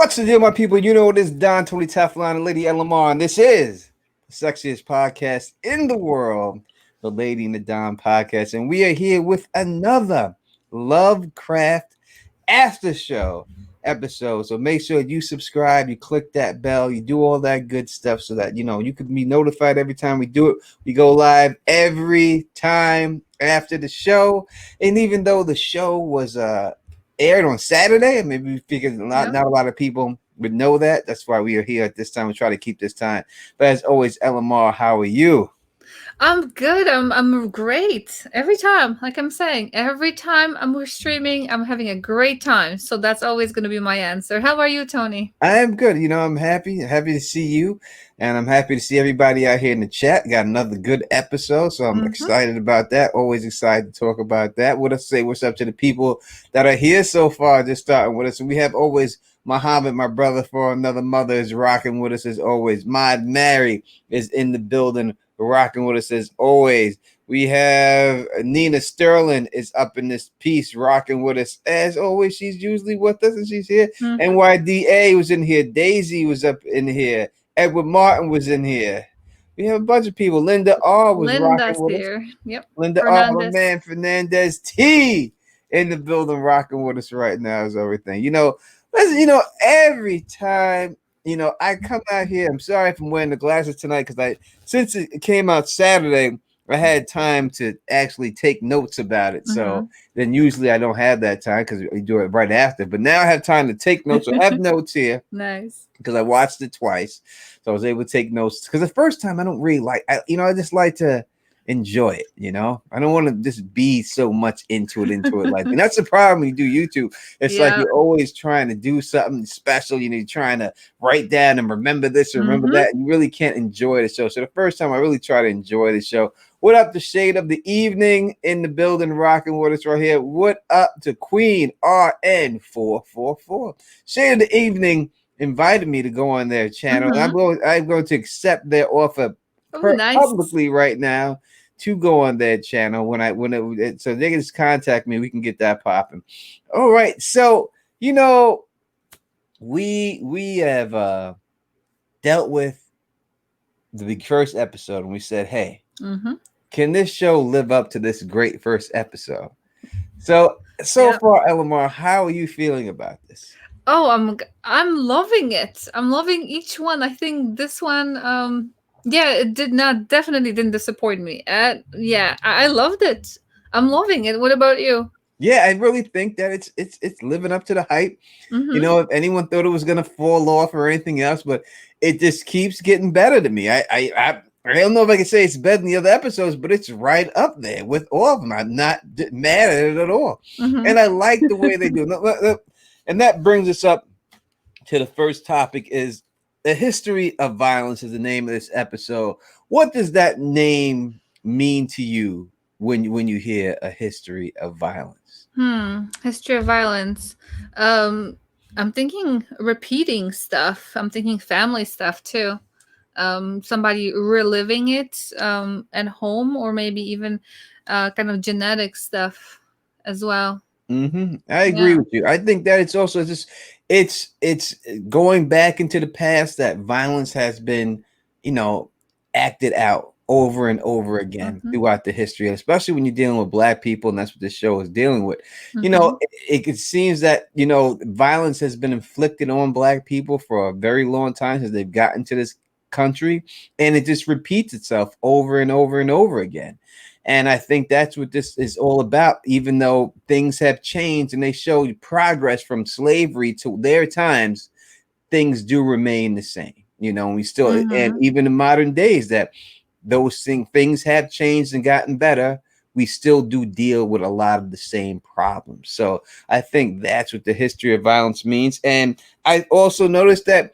What's the deal, my people? You know it is Don, Tony Teflon, and Lady Lamar, and this is the sexiest podcast in the world, the Lady and the Don podcast. And we are here with another Lovecraft After Show episode. So make sure you subscribe, you click that bell, you do all that good stuff so that you can be notified every time we do it. We go live every time after the show. And even though the show was aired on Saturday, maybe we figured not a lot of people would know that. That's why we are here at this time. We try to keep this time. But as always, LMR, how are you? I'm good. I'm great. Every time, like I'm saying, every time we're streaming, I'm having a great time. So that's always going to be my answer. How are you, Tony? I am good. I'm happy to see you, and I'm happy to see everybody out here in the chat. Got another good episode, so I'm excited about that. Always excited to talk about that. What I say, what's up to the people that are here so far, just starting with us. And we have always Muhammad, my brother for another mother, is rocking with us as always. Maud Mary is in the building, rocking with us as always. We have Nina Sterling is up in this piece, rocking with us as always. She's usually with us, and she's here. NYDA was in here. Daisy was up in here. Edward Martin was in here. We have a bunch of people. Linda R was rocking with here. us. Yep. Linda R, my man Fernandez T in the building, rocking with us right now is everything. Listen, every time I come out here. I'm sorry if I'm wearing the glasses tonight because since it came out Saturday, I had time to actually take notes about it. So then usually I don't have that time because we do it right after. But now I have time to take notes. So I have notes here. Nice. Because I watched it twice. So I was able to take notes. Because the first time I don't really I just like to enjoy it. I don't want to just be so much into it. And that's the problem when you do YouTube. It's like you're always trying to do something special. You're trying to write down and remember this or remember that. And you really can't enjoy the show. So the first time I really try to enjoy the show. What up to Shade of the Evening in the building, rocking with us right here. What up to Queen RN444? Shade of the Evening invited me to go on their channel. And I'm going to accept their offer publicly right now to go on their channel so they can just contact me. We can get that popping. All right. So, we have dealt with the first episode and we said, hey, can this show live up to this great first episode? So far, Elamar, how are you feeling about this? Oh, I'm loving it. I'm loving each one. I think this one, it definitely didn't disappoint me. I loved it. I'm loving it. What about you? Yeah, I really think that it's living up to the hype. If anyone thought it was gonna fall off or anything else, but it just keeps getting better to me. I don't know if I can say it's better than the other episodes, but it's right up there with all of them. I'm not mad at it at all, and I like the way they do it. And that brings us up to the first topic: is the history of violence is the name of this episode. What does that name mean to you when you hear a history of violence? History of violence. I'm thinking repeating stuff. I'm thinking family stuff too. Somebody reliving it at home, or maybe even kind of genetic stuff as well. I agree with you. I think that it's also it's going back into the past that violence has been, acted out over and over again throughout the history, and especially when you're dealing with Black people, and that's what this show is dealing with. It seems that violence has been inflicted on Black people for a very long time since they've gotten to this country, and it just repeats itself over and over and over again. And I think that's what this is all about. Even though things have changed and they show progress from slavery to their times, things do remain the same. We still, and even in modern days, that those things have changed and gotten better, we still do deal with a lot of the same problems. So I think that's what the history of violence means. And I also noticed that,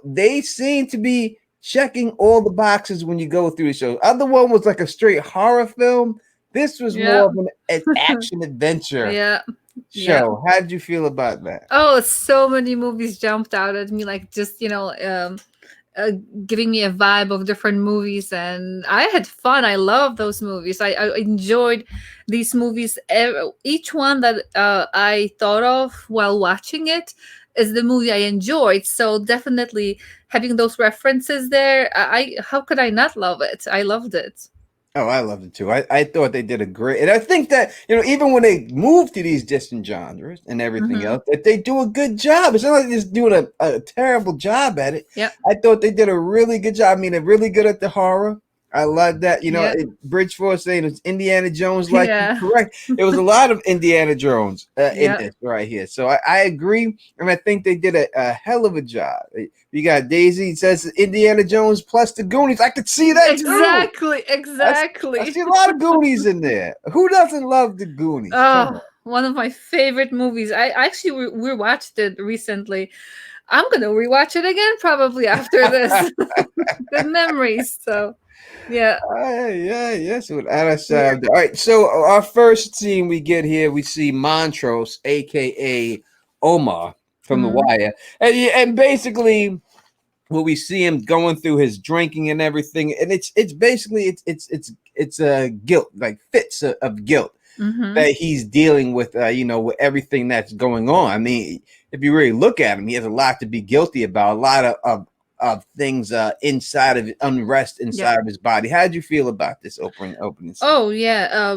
they seem to be checking all the boxes when you go through the show. Other one was like a straight horror film. This was more of an action adventure show. How did you feel about that? Oh, so many movies jumped out at me, like just giving me a vibe of different movies, and I had fun. I love those movies. I enjoyed these movies. Each one that I thought of while watching it is the movie I enjoyed. So definitely having those references there, how could I not love it? I loved it. Oh, I loved it too. I thought they did a great, and I think that even when they move to these distant genres and everything Mm-hmm. else, that they do a good job. It's not like they're just doing a terrible job at it. Yep. I thought they did a really good job. I mean, they're really good at the horror. I love that. Yep. Bridgeport saying it's Indiana Jones like. Yeah. Correct. It was a lot of Indiana Jones in Yep. this right here. So I agree, and I think they did a hell of a job. You got Daisy says Indiana Jones plus the Goonies. I could see that too. Exactly. I Exactly. see a lot of Goonies in there. Who doesn't love the Goonies? Come Oh, on. one of my favorite movies. I actually rewatched it recently. I'm gonna rewatch it again probably after this. Good memories. So yeah. Yeah, yes. Without a Yeah. shadow. All right. So our first scene we get here, we see Montrose, aka Omar from The Mm-hmm. Wire, and basically where we see him going through his drinking and everything, and it's basically it's a guilt, like fits of guilt Mm-hmm. that he's dealing with, with everything that's going on. I mean, if you really look at him, he has a lot to be guilty about, a lot of things inside of unrest Yep. inside of his body. How did you feel about this opening scene? Oh yeah.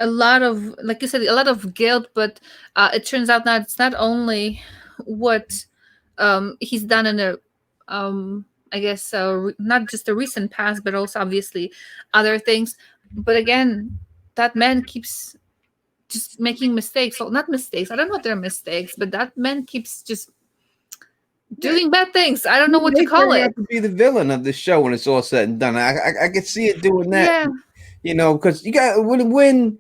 A lot of, like you said, a lot of guilt, but it turns out that it's not only what he's done in a I guess not just the recent past, but also obviously other things. But again, that man keeps just making mistakes. Well, not mistakes. I don't know if they're mistakes, but that man keeps just Yeah, doing bad things. I don't he know what to may call turn it. out to be the villain of the show when it's all said and done. I could see it doing that, Yeah. because you got when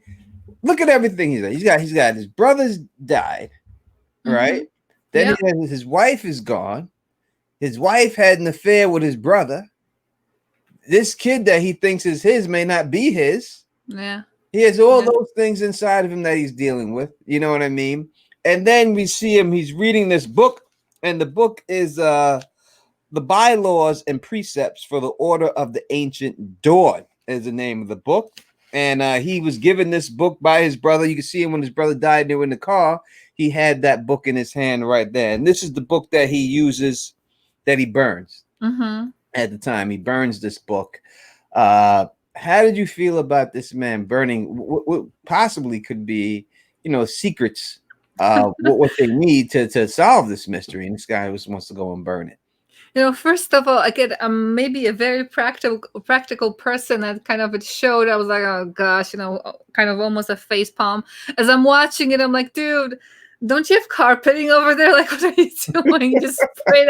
look at everything he's done. He's got his brothers died, Mm-hmm. right? Then Yep. his wife is gone. His wife had an affair with his brother. This kid that he thinks is his may not be his. Yeah. He has all Yeah. those things inside of him that he's dealing with. You know what I mean? And then we see him, he's reading this book, and the book is The Bylaws and Precepts for the Order of the Ancient Dawn is the name of the book. And he was given this book by his brother. You can see him when his brother died, they were in the car. He had that book in his hand right there. And this is the book that he uses, that he burns Mm-hmm. at the time. He burns this book. Uh, how did you feel about this man burning what possibly could be, secrets, what they need to solve this mystery? And this guy just wants to go and burn it. First of all, again, I'm maybe a very practical person, and kind of it showed. I was like, oh gosh, kind of almost a face palm as I'm watching it. I'm like, dude, don't you have carpeting over there? Like, what are you doing? You just spray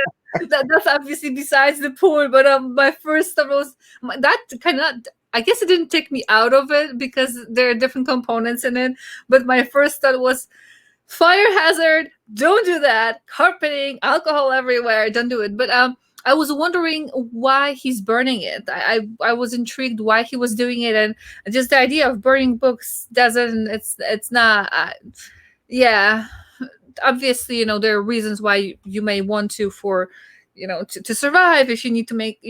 that's obviously besides the point. But my first thought was that kind of. I guess it didn't take me out of it because there are different components in it. But my first thought was fire hazard, don't do that. Carpeting, alcohol everywhere, don't do it. But I was wondering why he's burning it. I was intrigued why he was doing it, and just the idea of burning books doesn't, it's not yeah, obviously, there are reasons why you may want to, for to survive, if you need to make,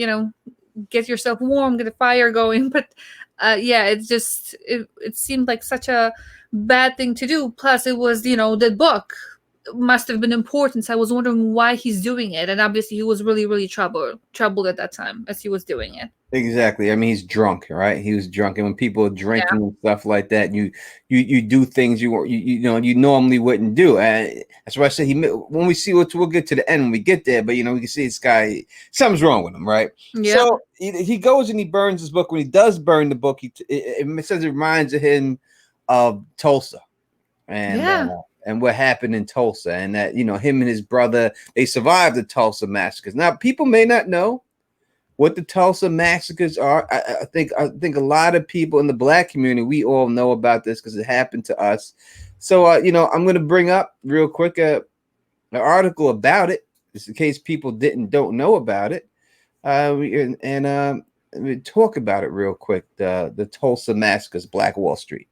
get yourself warm, get a fire going. But yeah, it seemed like such a bad thing to do. Plus, it was, the book must have been important. So I was wondering why he's doing it, and obviously he was really, really troubled at that time as he was doing it. Exactly. I mean, he's drunk, right? He was drunk, and when people are Yeah. drinking and stuff like that, you do things you normally wouldn't do. And that's why I said when we see we'll get to the end when we get there, but we can see this guy, something's wrong with him, right? Yep. So he goes and he burns his book. When he does burn the book, it says it reminds him of Tulsa and Yeah. and what happened in Tulsa, and that him and his brother, they survived the Tulsa massacres. Now, people may not know what the Tulsa massacres are. I think a lot of people in the Black community, we all know about this because it happened to us. So I'm going to bring up real quick an article about it, just in case people don't know about it. We talk about it real quick. The Tulsa massacres, Black Wall Street,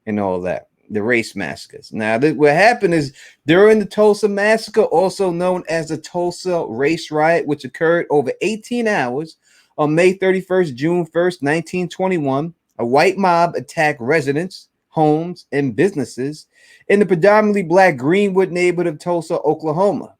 and all that. The race massacres. Now, what happened is during the Tulsa massacre, also known as the Tulsa race riot, which occurred over 18 hours on May 31st, June 1st, 1921, a white mob attacked residents, homes, and businesses in the predominantly Black Greenwood neighborhood of Tulsa, Oklahoma.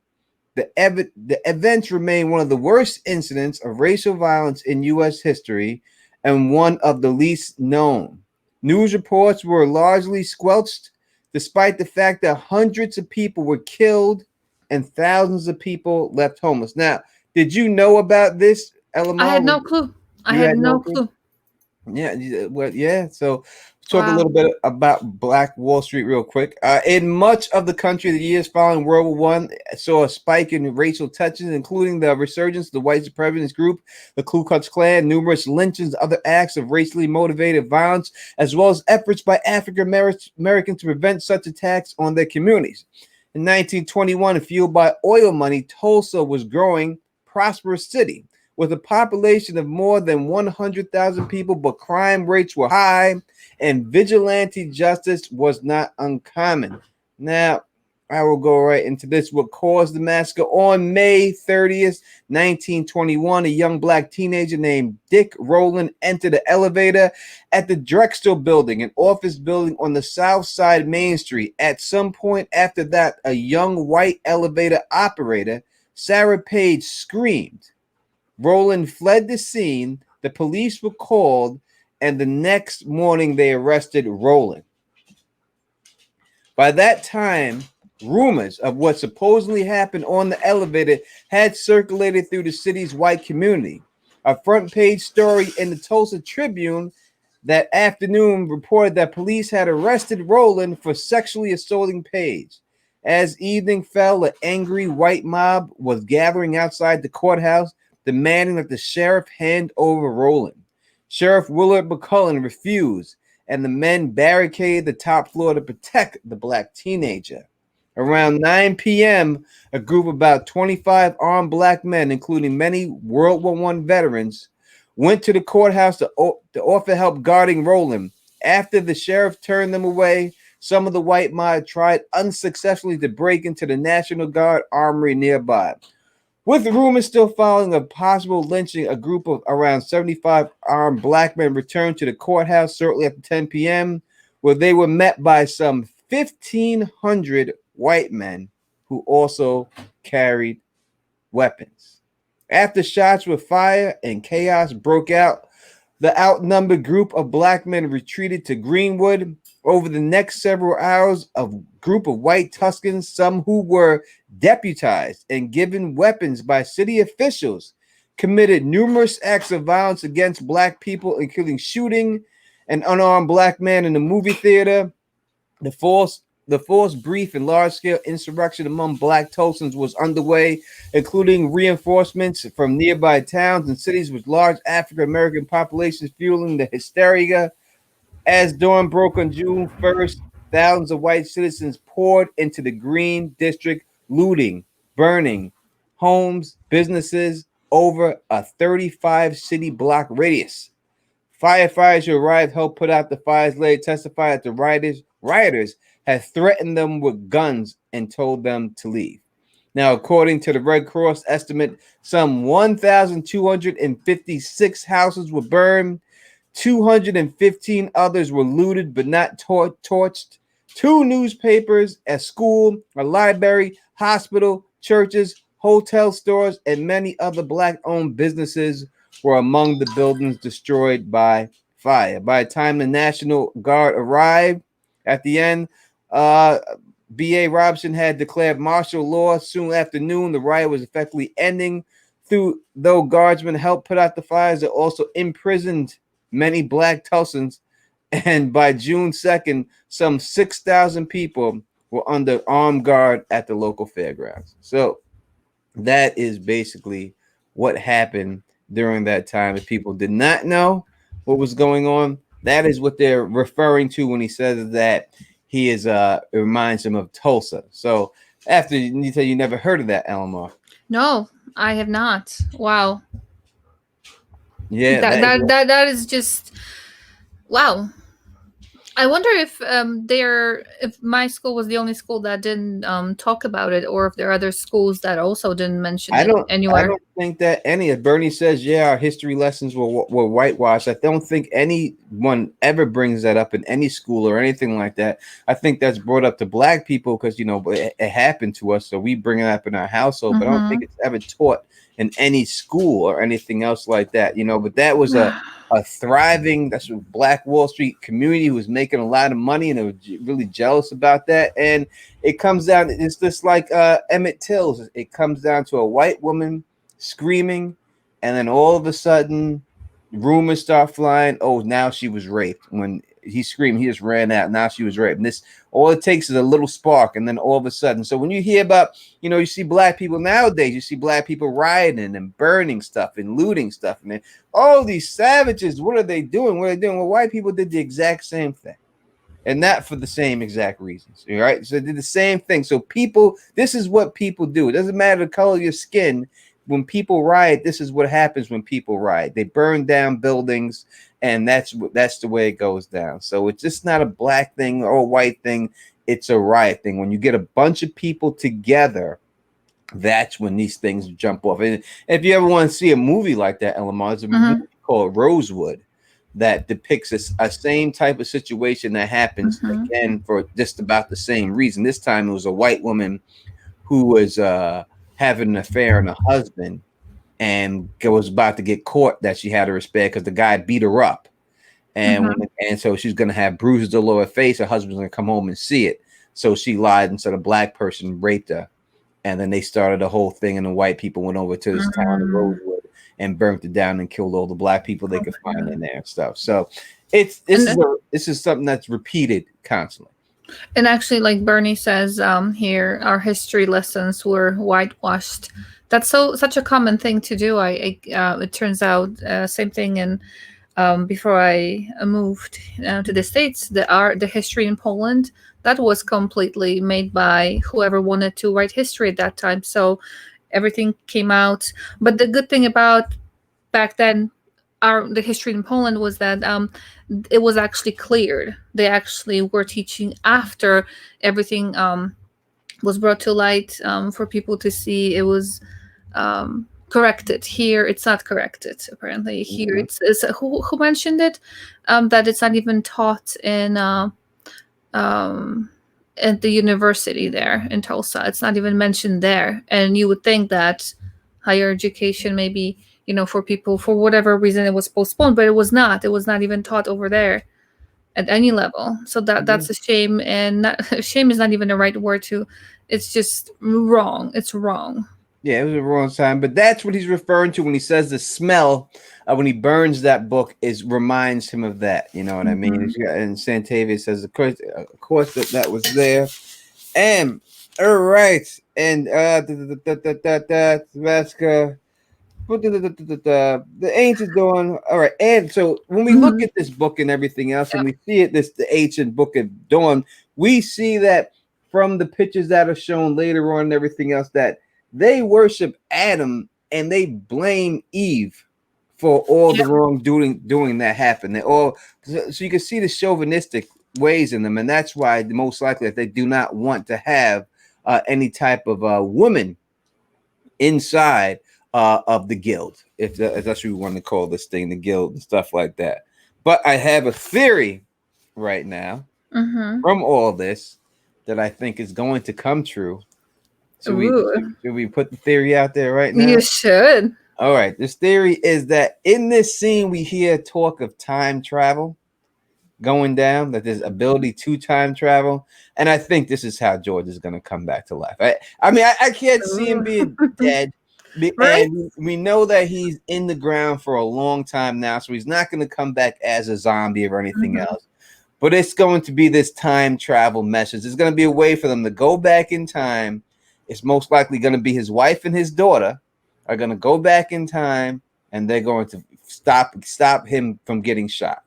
the events remain one of the worst incidents of racial violence in U.S. history and one of the least known. News reports were largely squelched, despite the fact that hundreds of people were killed and thousands of people left homeless. Now, did you know about this, I had Elamar? no clue. I You had had no no clue? clue. Yeah, well, yeah. So, talk a Wow. little bit about Black Wall Street real quick. In much of the country, the years following World War One saw a spike in racial tensions, including the resurgence of the white supremacist group, the Ku Klux Klan, numerous lynchings, other acts of racially motivated violence, as well as efforts by African Americans to prevent such attacks on their communities. In 1921, fueled by oil money, Tulsa was growing prosperous city with a population of more than 100,000 people, but crime rates were high and vigilante justice was not uncommon. Now, I will go right into this. What caused the massacre? On May 30th, 1921, a young black teenager named Dick Rowland entered the elevator at the Drexel building, an office building on the south side Main Street. At some point after that, a young white elevator operator, Sarah Page, screamed. Rowland fled the scene. The police were called, and the next morning they arrested Rowland. By that time, rumors of what supposedly happened on the elevator had circulated through the city's white community. A front page story in the Tulsa Tribune that afternoon reported that police had arrested Rowland for sexually assaulting Page. As evening fell, an angry white mob was gathering outside the courthouse, demanding that the sheriff hand over Rowland. Sheriff Willard McCullen refused, and the men barricaded the top floor to protect the black teenager. Around 9 p.m., a group of about 25 armed black men, including many World War I veterans, went to the courthouse to offer help guarding Rowland. After the sheriff turned them away, some of the white mob tried unsuccessfully to break into the National Guard armory nearby. With rumors still following of possible lynching, a group of around 75 armed black men returned to the courthouse shortly after 10 p.m., where they were met by some 1,500 white men who also carried weapons. After shots were fired and chaos broke out, the outnumbered group of black men retreated to Greenwood. Over the next several hours, a group of white Tuscans, some who were deputized and given weapons by city officials, committed numerous acts of violence against black people, including shooting an unarmed black man in a movie theater. The forced brief and large-scale insurrection among black Tulsans was underway, including reinforcements from nearby towns and cities with large African American populations, fueling the hysteria. As dawn broke on June 1st, thousands of white citizens poured into the Green District, looting, burning homes, businesses over a 35 city block radius. Firefighters who arrived helped put out the fires. Later testified that the rioters had threatened them with guns and told them to leave. Now, according to the Red Cross estimate, some 1,256 houses were burned. 215 others were looted but not torched. Two newspapers, a school, a library, hospital, churches, hotel stores, and many other black-owned businesses were among the buildings destroyed by fire. By the time the National Guard arrived at the end, B.A. Robinson had declared martial law. Soon after noon, the riot was effectively ending. Though guardsmen helped put out the fires, they also imprisoned many black Tulsans, and by June 2nd, some 6,000 people were under armed guard at the local fairgrounds. So that is basically what happened during that time. If people did not know what was going on, that is what they're referring to when he says that he is it reminds him of Tulsa. So after you say you never heard of that, Elmore. No, I have not. Wow. Yeah, That that is that that that is just wow. I wonder if my school was the only school that didn't talk about it, or if there are other schools that also didn't mention it I anywhere. don't think that any of Bernie says, yeah, our history lessons were whitewashed. I don't think anyone ever brings that up in any school or anything like that. I think that's brought up to black people because it happened to us, so we bring it up in our household. But I don't think Mm-hmm. it's ever taught in any school or anything else like that. But that was a thriving, that's a Black Wall Street community who was making a lot of money, and they were really jealous about that. And it comes down, it's just like Emmett Till's. It comes down to a white woman screaming, and then all of a sudden rumors start flying. Oh, now she was raped. When he screamed, he just ran out. Now she was raped. And this, all it takes is a little spark, and then all of a sudden. So when you hear about, you see black people nowadays, you see black people rioting and burning stuff and looting stuff, and then all these savages, what are they doing? What are they doing? Well, white people did the exact same thing, and not for the same exact reasons. All right. So they did the same thing. So this is what people do. It doesn't matter the color of your skin. When people riot, this is what happens when people riot. They burn down buildings, and that's the way it goes down. So it's just not a black thing or a white thing. It's a riot thing. When you get a bunch of people together, that's when these things jump off. And if you ever want to see a movie like that, Elamar, there's a movie Mm-hmm. called Rosewood that depicts a same type of situation that happens Mm-hmm. again for just about the same reason. This time it was a white woman who was having an affair on a husband and was about to get caught that she had her respect because the guy beat her up. Mm-hmm. And so she's gonna have bruises all over her face. Her husband's gonna come home and see it. So she lied and said a black person raped her, and then they started a whole thing, and the white people went over to this town of Mm-hmm. Rosewood and burnt it down and killed all the black people they Oh could my find God. in there and stuff. So it's this And is this is something that's repeated constantly. and actually, like Bernie says here, our history lessons were whitewashed. That's such a common thing to do. It turns out same thing in before I moved to the States, the history in Poland, that was completely made by whoever wanted to write history at that time. So everything came out. But the good thing about back then, the history in Poland was that it was actually cleared. They actually were teaching after everything was brought to light for people to see. It was corrected. Here it's not corrected. Apparently here Mhm. it's who mentioned it, that it's not even taught um at the university there in Tulsa. It's not even mentioned there, and you would think that higher education maybe, for people, for whatever reason, it was postponed, but it was not. It was not even taught over there at any level. So that's a shame, and shame is not even the right word to. It's just wrong. It's wrong. Yeah, it was a wrong time, but that's what he's referring to when he says the smell when he burns that book is reminds him of that. You know what I mean? Hmm. And Santavia says, of course that was there. And all right, and Vasca, the ancient dawn. All right, and so when we look Hmm. at this book and everything else, and Yep. we see it, the ancient book of dawn, we see that from the pictures that are shown later on and everything else that they worship Adam and they blame Eve for all the Yep. wrongdoing that happened. They all so you can see the chauvinistic ways in them, and that's why most likely that they do not want to have any type of woman inside of the guild, if that's what we want to call this thing, the guild and stuff like that. But I have a theory right now Hmm. from all this that I think is going to come true. Ooh, Should we put the theory out there right you now? should. All right. This theory is that in this scene we hear talk of time travel going down, that there's ability to time travel. And I think this is how George is going to come back to life. I can't see him Ooh. being dead. Right. And we know that he's in the ground for a long time now, so he's not going to come back as a zombie or anything Hmm. else. But it's going to be this time travel message. It's going to be a way for them to go back in time. It's most likely going to be his wife and his daughter are going to go back in time, and they're going to stop him from getting shot.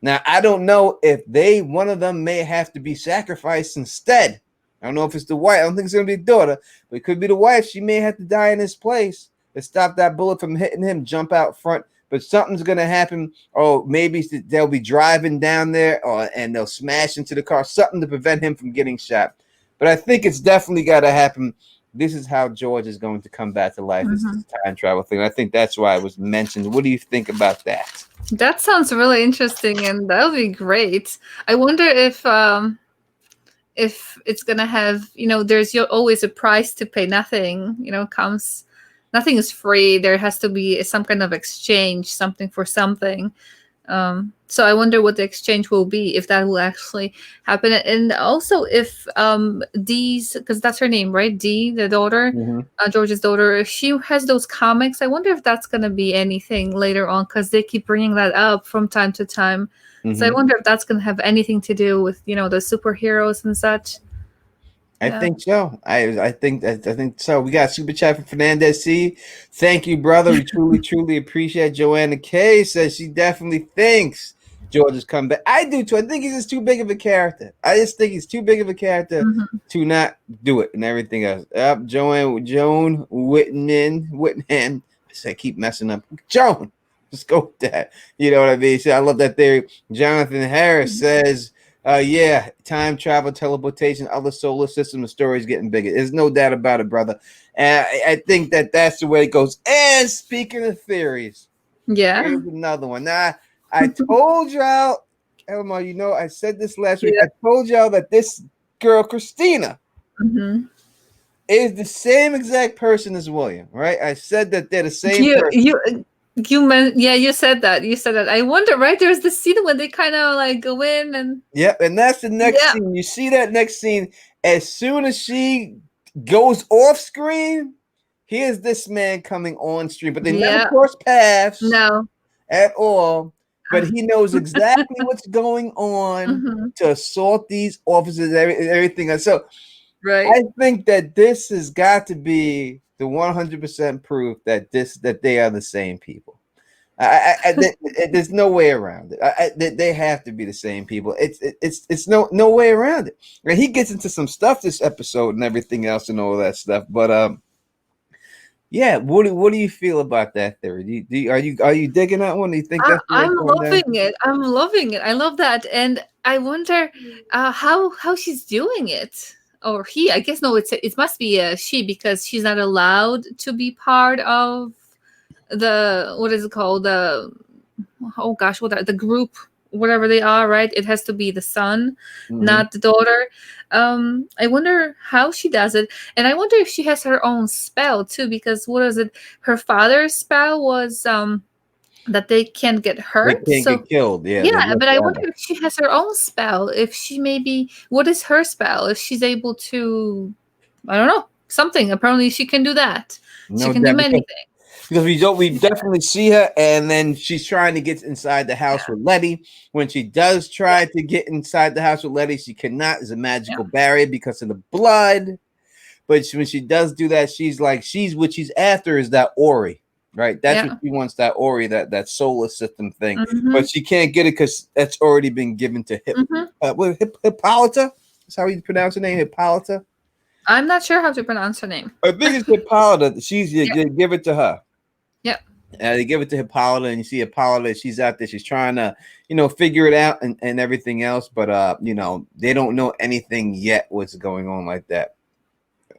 Now, I don't know if one of them may have to be sacrificed instead. I don't know if it's the wife. I don't think it's going to be the daughter, but it could be the wife. She may have to die in his place to stop that bullet from hitting him, jump out front, but something's gonna happen. Oh, maybe they'll be driving down there, and they'll smash into the car. Something to prevent him from getting shot. But I think it's definitely got to happen. This is how George is going to come back to life. This Mhm. is time travel thing. I think that's why it was mentioned. What do you think about that? That sounds really interesting, and that'll be great. I wonder if it's gonna have, there's always a price to pay. Nothing, comes. Nothing is free. There has to be some kind of exchange, something for something. So I wonder what the exchange will be, if that will actually happen, and also if Dee's, because that's her name, right? Dee, the daughter, Mm-hmm. George's daughter, if she has those comics. I wonder if that's gonna be anything later on, because they keep bringing that up from time to time. So I Mm-hmm. wonder if that's gonna have anything to do with the superheroes and such. I Yeah. think so. I think so. We got super chat from Fernandez C. Thank you, brother. We truly appreciate. Joanna K says she definitely thinks George is coming back. I do too. I think he's just too big of a character. I just think he's too big of a character Hmm. to not do it and everything else. Up, Joan Whitman. I said keep messing up. Joan. Let's go with that. You know what I mean? So I love that theory. Jonathan Harris says, yeah, time travel, teleportation, other solar system, the story's getting bigger. There's no doubt about it, brother. And I think that that's the way it goes. And speaking of theories, Yeah. here's another one. Now, I told y'all, Elmo, I said this last week. Yeah. I told y'all that this girl, Christina, Hmm. is the same exact person as William, right? I said that they're the same You person. you yeah, you said that. You said that. I wonder, right? There's this scene when they kind of like go in and Yep, and that's the next yeah, scene. You see that next scene. As soon as she goes off screen, here's this man coming on screen, but they never yeah, cross paths no, at all. But he knows exactly what's going on hmm, to assault these officers, everything else. So right, I think that this has got to be the 100% proof that they are the same people. There's no way around it. They have to be the same people. It's no way around it. And he gets into some stuff this episode and everything else and all that stuff. But yeah. What do you feel about that theory? Are you digging that one? Do you think that's the way I'm it's going down? loving it. I'm loving it. I love that, and I wonder how she's doing it, or he. I guess no, it must be a she, because she's not allowed to be part of the, what is it called, the, oh gosh, the group, whatever they are, right? It has to be the son, Mm-hmm. not the daughter. I wonder how she does it, and I wonder if she has her own spell too, because what is it? Her father's spell was that they can't get They hurt. can't So get killed. Yeah, they yeah, live but I wonder forever. if she has her own spell. If she maybe, what is her spell? If she's able to, I don't know, something. Apparently, she can do that. She No can do doubt, many because we definitely see her, and then she's trying to get inside the house things. with Letty. When she does Yeah, try to get inside the house with Letty, she cannot. There's a yeah, magical barrier because of the blood. But when she does do that, she's what she's after is that Ori, right? That's what yeah. she wants, that Ori, that solar system thing. Mhm, But she can't get it because that's already been given to mhm. Hippolyta. That's how you pronounce her name, Hippolyta. I'm not sure how to pronounce her name. I think it's Hippolyta. Yeah, They give it to her. yeah. They give it to Hippolyta, and you see Hippolyta. She's out there. She's trying to, figure it out and everything else. But they don't know anything yet. What's going on like that?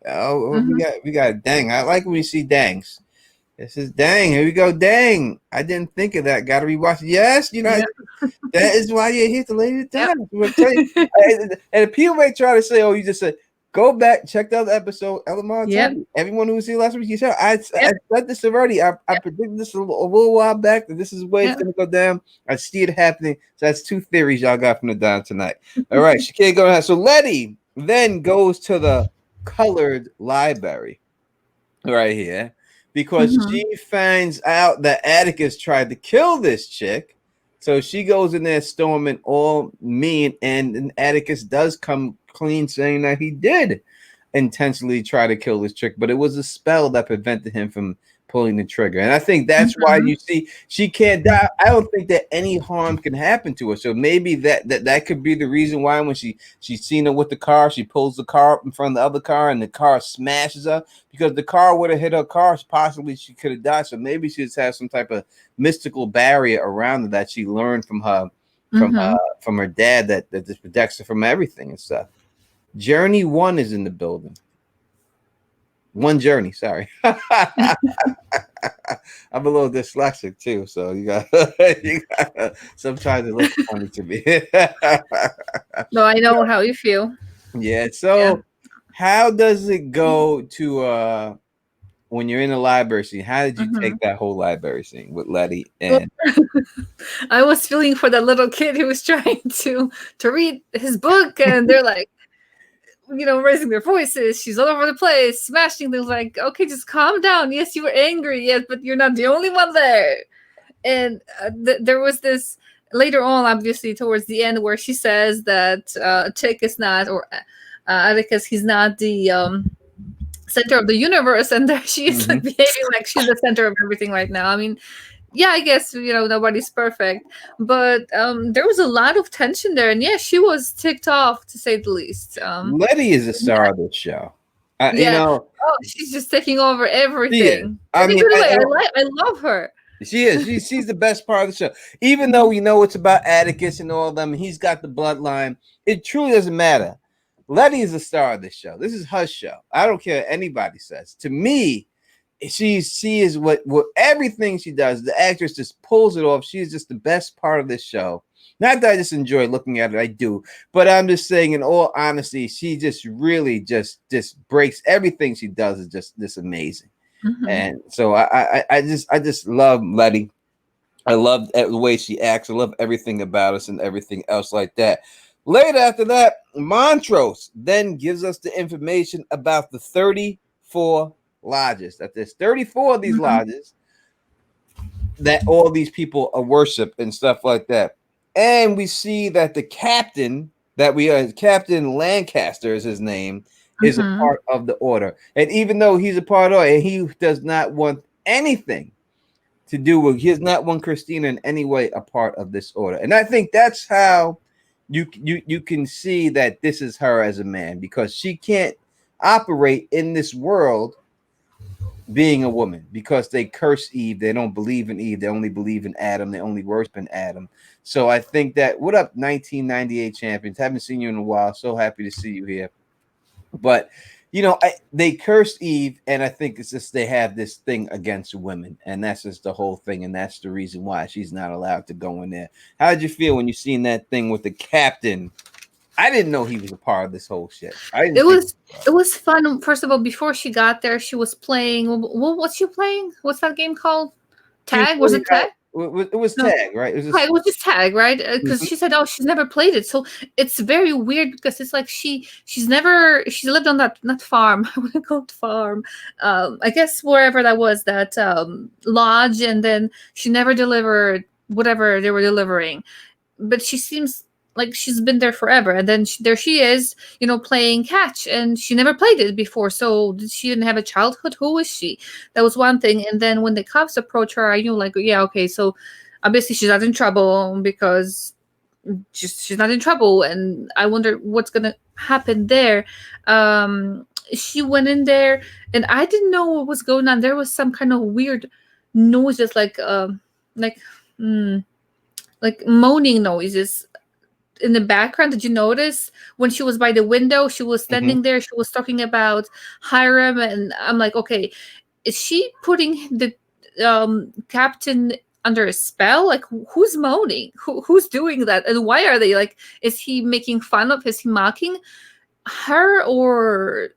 Oh, Mhm. we got dang. I like when we see dangs. This is dang. Here we go. Dang. I didn't think of that. Got to rewatch. Yes, Yeah, that is why you're here to lay it yeah, down. I'm tell you. And people may try to say, "Oh, you just said." Go back, check the other episode. Elamar, tell yeah, you. Everyone who was here last week, you said I yeah, said this already. I predicted this a little while back that this is the way it's yeah. gonna go down. I see it happening. So that's two theories y'all got from the down tonight. All right, she can't go ahead. So Letty then goes to the colored library right here because Mhm. she finds out that Atticus tried to kill this chick. So she goes in there storming all mean, and Atticus does come clean saying that he did intentionally try to kill this chick, but it was a spell that prevented him from pulling the trigger. And I think that's why Mhm. you see she can't die. I don't think that any harm can happen to her. So maybe that could be the reason why when she's seen her with the car, she pulls the car up in front of the other car and the car smashes her, because the car would have hit her car, possibly she could have died. So maybe she just has some type of mystical barrier around her that she learned Mhm. from her dad that just protects her from everything and stuff. Journey One is in the building. One Journey, sorry. I'm a little dyslexic too, so you got sometimes it looks funny to me. No, I know how you feel. Yeah, Yeah. so how does it go to when you're in the library scene? How did you take Mhm. that whole library scene with Letty Well, and I was feeling for that little kid who was trying to read his book, and they're like, raising their voices. She's all over the place, smashing things. Like, okay, just calm down. Yes, you were angry, yes, but you're not the only one there. And there was this later on, obviously towards the end, where she says that Chick is not, or Atticus, he's not the center of the universe, and there she is, like Mhm. behaving like she's the center of everything right now. I mean, yeah, I guess nobody's perfect, but there was a lot of tension there, and yeah, she was ticked off to say the least. Letty is the Yeah, star of this show. You yeah. know, Oh, she's just taking over she is. everything I in a mean, good way. I love her. she is. She's the best part of the show. Even though we know it's about Atticus and all of them, he's got the bloodline. It truly doesn't matter. Letty is the star of this show. This is her show. I don't care what anybody says. To me, she is what everything she does. The actress just pulls it off. She is just the best part of this show. Not that I just enjoy looking at it, I do, but I'm just saying, in all honesty, she just really just breaks everything she does is just this amazing. Hmm. And so I just love Letty. I love the way she acts. I love everything about us and everything else like that. Later after that, Montrose then gives us the information about the 34 lodges. That there's 34 of these Hmm. lodges that all these people are worship and stuff like that. And we see that the captain that we are, Captain Lancaster is his name, is a Hmm. part of the order. And even though he's a part of it, he does not want anything to do with, he does not want Christina in any way a part of this order. And I think that's how you can see that this is her as a man, because she can't operate in this world being a woman, because they curse Eve. They don't believe in Eve. They only believe in Adam. They only worship in Adam. So I think that, what up, 1998 champions? Haven't seen you in a while. So happy to see you here. But they cursed Eve, and I think it's just they have this thing against women, and that's just the whole thing, and that's the reason why she's not allowed to go in there. How did you feel when you seen that thing with the captain? I didn't know he was a part of this whole shit. I It didn't think was he it was. was fun. First of all, before she got there, she was playing. What's she playing? What's that game called? She was Tag? Was putting it tag? out. It was No, tag, right? It was tag. just. It was just tag, right? Because Mhm, she said, "Oh, she's never played it." So it's very weird because it's like she's lived on that, not farm. I wouldn't call it farm. I guess wherever that was, that lodge, and then she never delivered whatever they were delivering, but she seems like she's been there forever, and then there she is, playing catch, and she never played it before. So did she didn't have a childhood? Who is she? That was one thing. And then when the cops approach her, I knew, like, yeah, okay, so obviously she's not in trouble, because she's not in trouble. And I wonder what's gonna happen there. She went in there, and I didn't know what was going on. There was some kind of weird noises, like mm, like moaning noises in the background. Did you notice when she was by the window? She was mhm. standing there. She was talking about Hiram, and I'm like, okay, is she putting the captain under a spell? Like, who's moaning? Who's doing that? And why are they like? Is he making fun of? Is he mocking her, or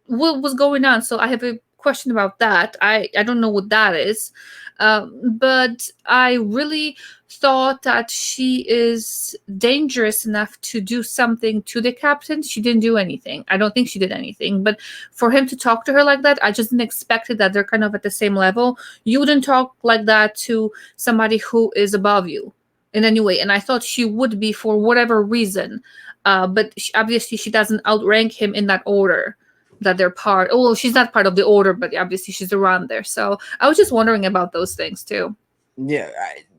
what was going on? So I have a question about that. I don't know what that is, but I really thought that she is dangerous enough to do something to the captain. She didn't do anything. I don't think she did anything. But for him to talk to her like that, I just didn't expect it, that they're kind of at the same level. You wouldn't talk like that to somebody who is above you in any way. And I thought she would be, for whatever reason. But obviously she doesn't outrank him in that order. that they're part. Oh, well, she's not part of the order, but obviously she's around there. So I was just wondering about those things too. Yeah,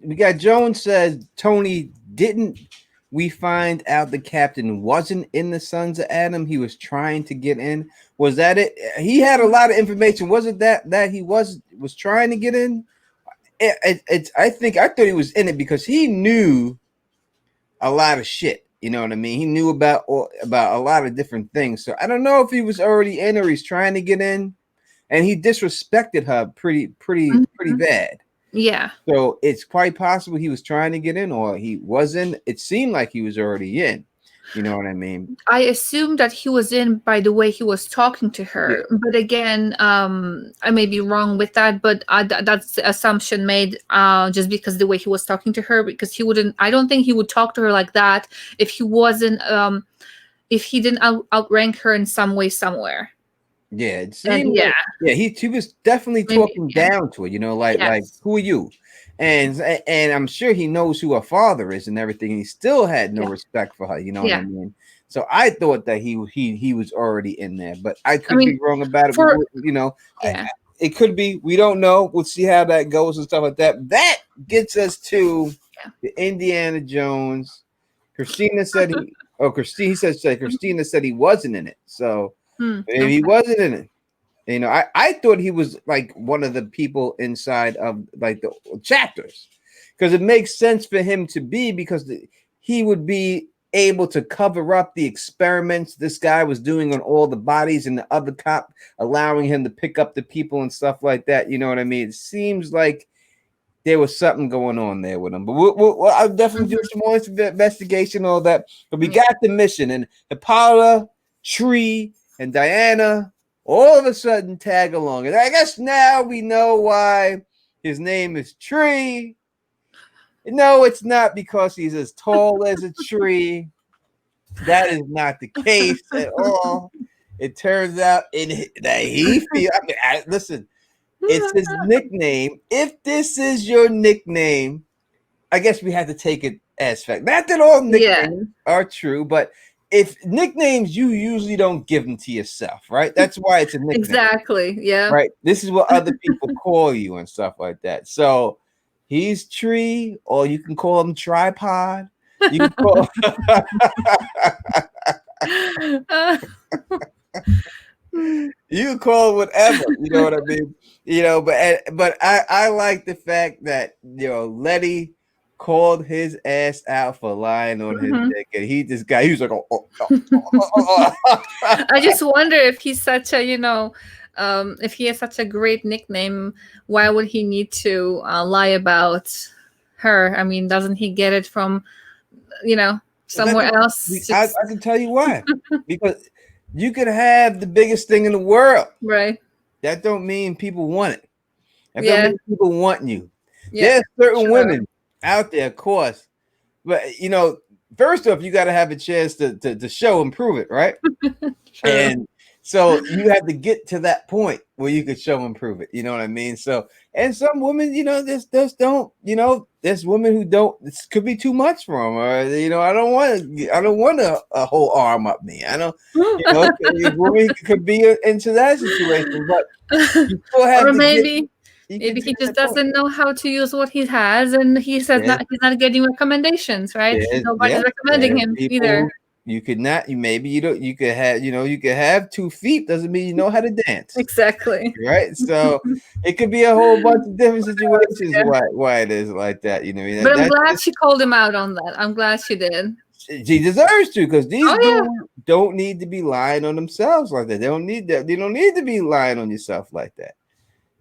we got Jones says Tony didn't. We find out the captain wasn't in the Sons of Adam. He was trying to get in. Was that it? He had a lot of information. Was it that he was trying to get in? It's. I thought he was in it because he knew a lot of shit. You know what I mean? He knew about a lot of different things. So I don't know if he was already in or he's trying to get in. And he disrespected her pretty bad. Yeah. So it's quite possible he was trying to get in or he wasn't. It seemed like he was already in. You know what I mean? I assumed that he was in by the way he was talking to Yeah. her. But again, I may be wrong with that, but that's the assumption made just because the way he was talking to her, because he wouldn't, I don't think he would talk to her like that if he wasn't, if he didn't outrank her in some way somewhere. Yeah, it seemed yeah. He was definitely Maybe, talking down to her, you know, like Yes. who are you? And I'm sure he knows who her father is and everything. And he still had no respect for her, you know what I mean? So I thought that he was already in there, but I could be wrong about it. You know, it could be. We don't know. We'll see how that goes and stuff like that. That gets us to the Indiana Jones. Christina said he. Oh, Christina said Christina said he wasn't in it. So maybe he wasn't in it. You know, I thought he was like one of the people inside of like the chapters, because it makes sense for him to be, because he would be able to cover up the experiments this guy was doing on all the bodies, and the other cop allowing him to pick up the people and stuff like that. You know what I mean? It seems like there was something going on there with him, but I'll definitely do some more investigation, all that. But we got the mission, and Hippolyta, Tree, and Diana all of a sudden tag along. And I guess now we know why his name is Tree. No, it's not because he's as tall as a tree. That is not the case at all. It turns out that he feels. Listen, it's his nickname. If this is your nickname, I guess we have to take it as fact. Not that all nicknames are true, but if nicknames, you usually don't give them to yourself, right? That's why it's a nickname. Exactly. Yeah. Right. This is what other people call you and stuff like that. So he's Tree, or you can call him Tripod. You can call you can call it whatever. You know what I mean? You know, but I like the fact that, you know, Letty called his ass out for lying on his dick, and he was like, I just wonder if he's such a, you know, if he has such a great nickname, why would he need to lie about her? I mean, doesn't he get it from, you know, somewhere else? I can tell you why. Because you could have the biggest thing in the world, right? That don't mean people want it. That don't mean people want you. Yeah, there's certain women out there, of course, but you know, first off, you got to have a chance to show and prove it, right? And so you have to get to that point where you could show and prove it. You know what I mean? So, and some women, you know, this don't, you know, there's women who don't. This could be too much for them, or you know, I don't want a whole arm up me. I don't, you know, women could be into that situation, but you still have or to maybe he just doesn't know how to use what he has, and he says he's not getting recommendations, right? Nobody's recommending him either. You could not. You could have. You know, you could have 2 feet. Doesn't mean you know how to dance. Exactly. Right. So it could be a whole bunch of different situations why it is like that. You know. But I'm glad she called him out on that. I'm glad she did. She deserves to, because these dudes don't need to be lying on themselves like that. They don't need that. You don't need to be lying on yourself like that.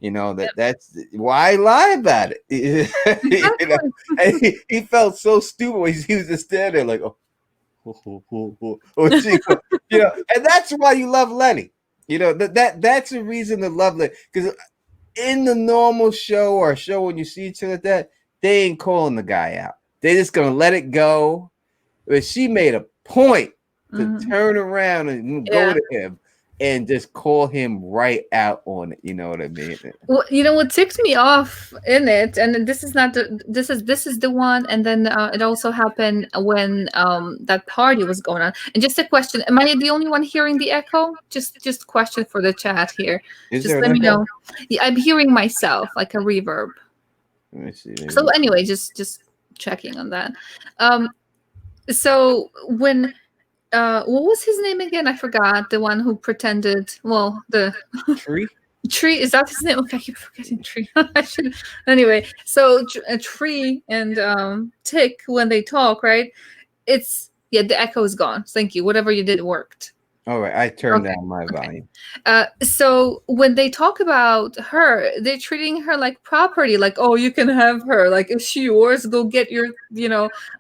You know, that's why lie about it. You know? And he felt so stupid when he was just standing there like, oh. You know, and that's why you love Lenny. You know, that's a reason to love Lenny, because in the normal show or a show when you see each other like that, they ain't calling the guy out. They just gonna let it go. But she made a point to turn around and go to him and just call him right out on it. You know what I mean? Well, you know what ticks me off in it, and this is not this is the one, and then it also happened when that party was going on. And just a question: am I the only one hearing the echo? Just question for the chat here. Is Just there an let me echo? know. Yeah, I'm hearing myself like a reverb. Let me see. So Maybe. anyway, just checking on that. Um, so when what was his name again? I forgot. The one who pretended. Well, the Tree? Tree, is that his name? Okay, I keep forgetting Tree. I should. Anyway, so a Tree and Tick, when they talk, right? It's yeah, the echo is gone. Thank you. Whatever you did worked. All right, I turned Okay. down my Okay. volume. So when they talk about her, they're treating her like property, like, oh, you can have her. Like, is she yours? Go get your,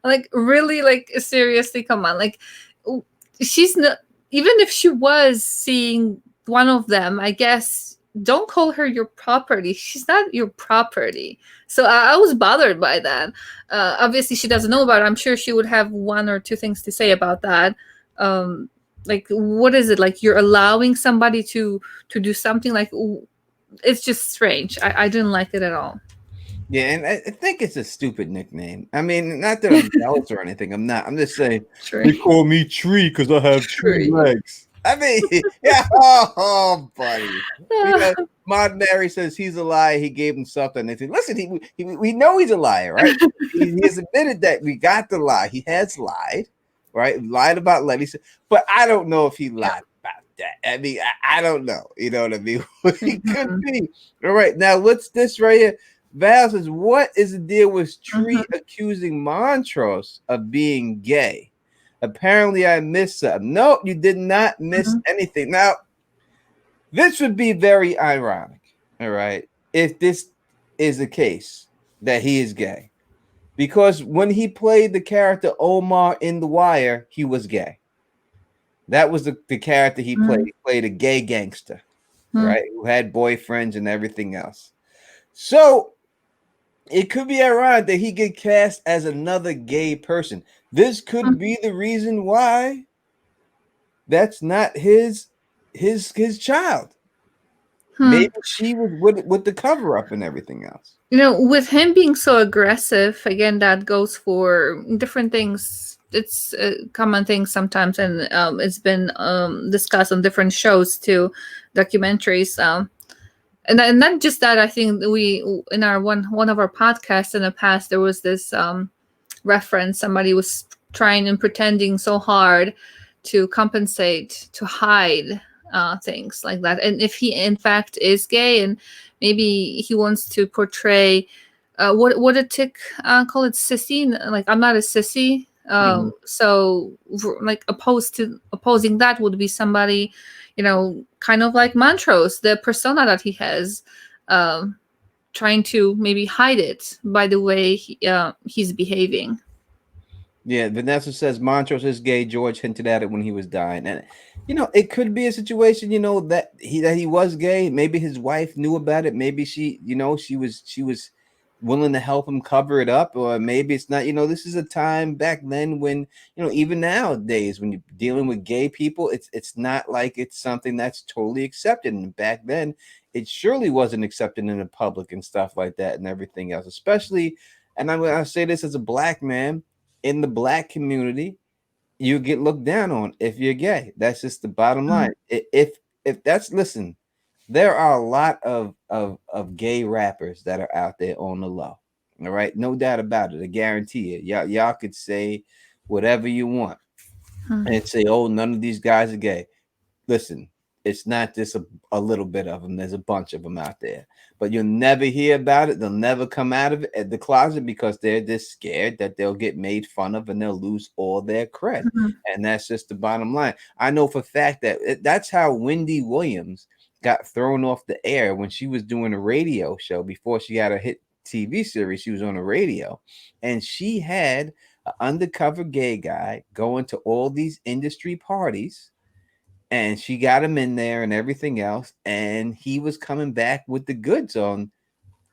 like, really, like, seriously, come on. Like, w- she's not, even if she was seeing one of them, I guess, don't call her your property. She's not your property. So I was bothered by that. Obviously, she doesn't know about it. I'm sure she would have one or two things to say about that. Um, like, what is it, like you're allowing somebody to do something, like, it's just strange. I didn't like it at all. Yeah, and I think it's a stupid nickname. I mean, not that I'm jealous or anything. I'm not. I'm just saying they Tree. call me Tree because I have three Tree. legs. I mean, yeah, buddy. Because Mod Mary says he's a liar. He gave him something. They say, listen, we know he's a liar, right? He has admitted that we got the lie. He has lied, right? Lied about Letty, but I don't know if he Yeah. lied about that. I mean, I don't know. You know what I mean? He could Mhm. be. All right, now what's this right here? Val says, what is the deal with Tree Mhm. accusing Montrose of being gay? Apparently, I missed something. No, you did not miss Mhm. anything. Now, this would be very ironic, all right, if this is the case that he is gay. Because when he played the character Omar in The Wire, he was gay. That was the character he played. Mhm. He played a gay gangster, Mhm. right, who had boyfriends and everything else. So it could be ironic that he get cast as another gay person. This could be the reason why that's not his child. Hmm. Maybe she was with the cover up and everything else. With him being so aggressive, again, that goes for different things. It's a common thing sometimes, and it's been discussed on different shows too, documentaries. And not just that. I think we, in our one of our podcasts in the past, there was this reference. Somebody was trying and pretending so hard to compensate, to hide things like that. And if he in fact is gay, and maybe he wants to portray what did Tick call it, sissy? Like, I'm not a sissy. Mhm. So like, opposing that would be somebody, kind of like Montrose, the persona that he has, um, trying to maybe hide it by the way he's behaving. Yeah, Vanessa says Montrose is gay. George hinted at it when he was dying, and it could be a situation. That he was gay. Maybe his wife knew about it. Maybe she was willing to help him cover it up, or maybe it's not. This is a time back then when even nowadays when you're dealing with gay people, it's not like it's something that's totally accepted. And back then, it surely wasn't accepted in the public and stuff like that and everything else, especially. And I'm gonna say this as a black man in the black community, you get looked down on if you're gay. That's just the bottom line. If that's listen, there are a lot of gay rappers that are out there on the low. All right, no doubt about it. I guarantee it. Y'all could say whatever you want Mhm. and say, "Oh, none of these guys are gay." Listen, it's not just a little bit of them. There's a bunch of them out there, but you'll never hear about it. They'll never come out of it at the closet because they're just scared that they'll get made fun of and they'll lose all their cred. Mhm. And that's just the bottom line. I know for a fact that that's how Wendy Williams got thrown off the air when she was doing a radio show before she had a hit TV series. She was on the radio, and she had an undercover gay guy going to all these industry parties, and she got him in there and everything else, and he was coming back with the goods on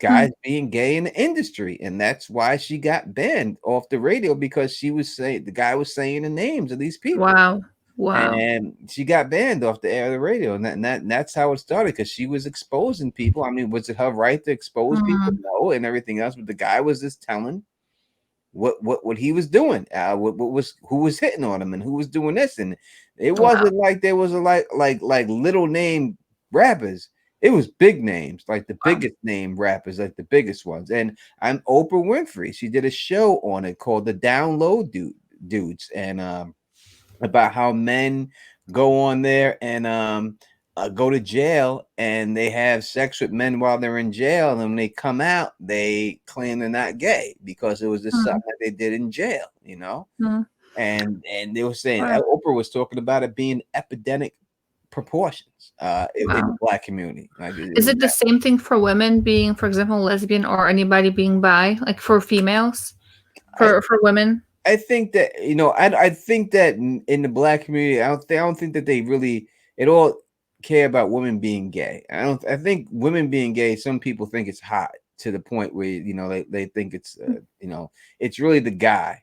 Hmm. guys being gay in the industry, and that's why she got banned off the radio, because she was saying the guy was saying the names of these people. Wow. Wow. and she got banned off the air of the radio, and that's how it started because she was exposing people. I mean, was it her right to expose people? Mm. No, and everything else, but the guy was just telling what he was doing, what was who was hitting on him and who was doing this, and it Wow. wasn't like there was a like little name rappers. It was big names, like the Wow. biggest name rappers, like the biggest ones. And I'm Oprah Winfrey. She did a show on it called the Download Dudes, and about how men go on there and go to jail and they have sex with men while they're in jail, and when they come out they claim they're not gay because it was just something Mm. that they did in jail, you know. Mm. And they were saying, Wow. Oprah was talking about it being epidemic proportions in the Wow. black community, like it Is was it the that. same thing for women being, for example, lesbian or anybody being bi, like for females, I, for women? I think that I think that in the black community, I don't think that they really at all care about women being gay. I think women being gay. Some people think it's hot to the point where they think it's it's really the guy,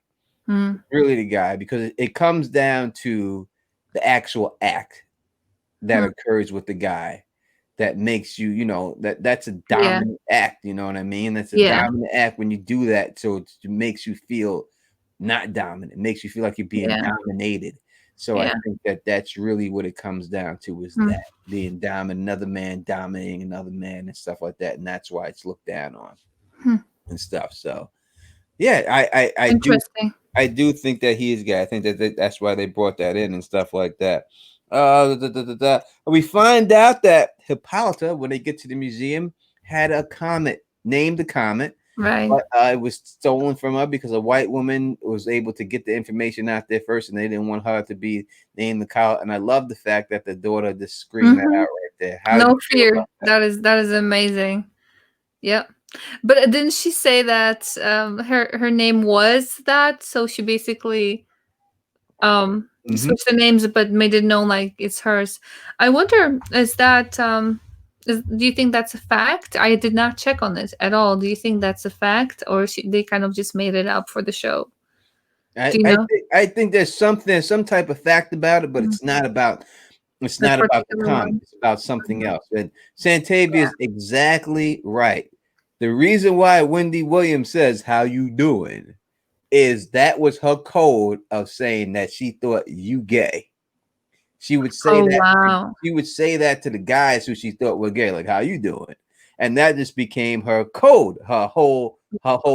Mm. really the guy, because it comes down to the actual act that Mm. occurs with the guy that makes you, that's a Yeah. dominant act. You know what I mean? That's a Yeah. dominant act when you do that. So it makes you feel not dominant. It makes you feel like you're being Yeah. dominated. So I Yeah. think that that's really what it comes down to, is Mm. that being dominant, another man dominating another man and stuff like that. And that's why it's looked down on Hmm. and stuff. So yeah, Interesting. I do think that he is gay. I think that's why they brought that in and stuff like that. We find out that Hippolyta, when they get to the museum, had a comet, named the comet, Right. but it was stolen from her because a white woman was able to get the information out there first, and they didn't want her to be named the comet. And I love the fact that the daughter just screamed that out Hmm. right there. How did No you feel fear. about that? That is amazing. Yep. But didn't she say that her name was that? So she basically Hmm. switched the names but made it known like it's hers. I wonder, is that do you think that's a fact? I did not check on this at all. Do you think that's a fact, or they kind of just made it up for the show? Do you know? I think there's some type of fact about it, but Mm. it's The not about the particular comet. one. It's about something Mhm. else. And Santavia Yeah. is exactly right. The reason why Wendy Williams says "How you doing" is that was her code of saying that she thought you gay. She would say Oh that wow. she would say that to the guys who she thought were gay, like "How you doing," and that just became her code, her whole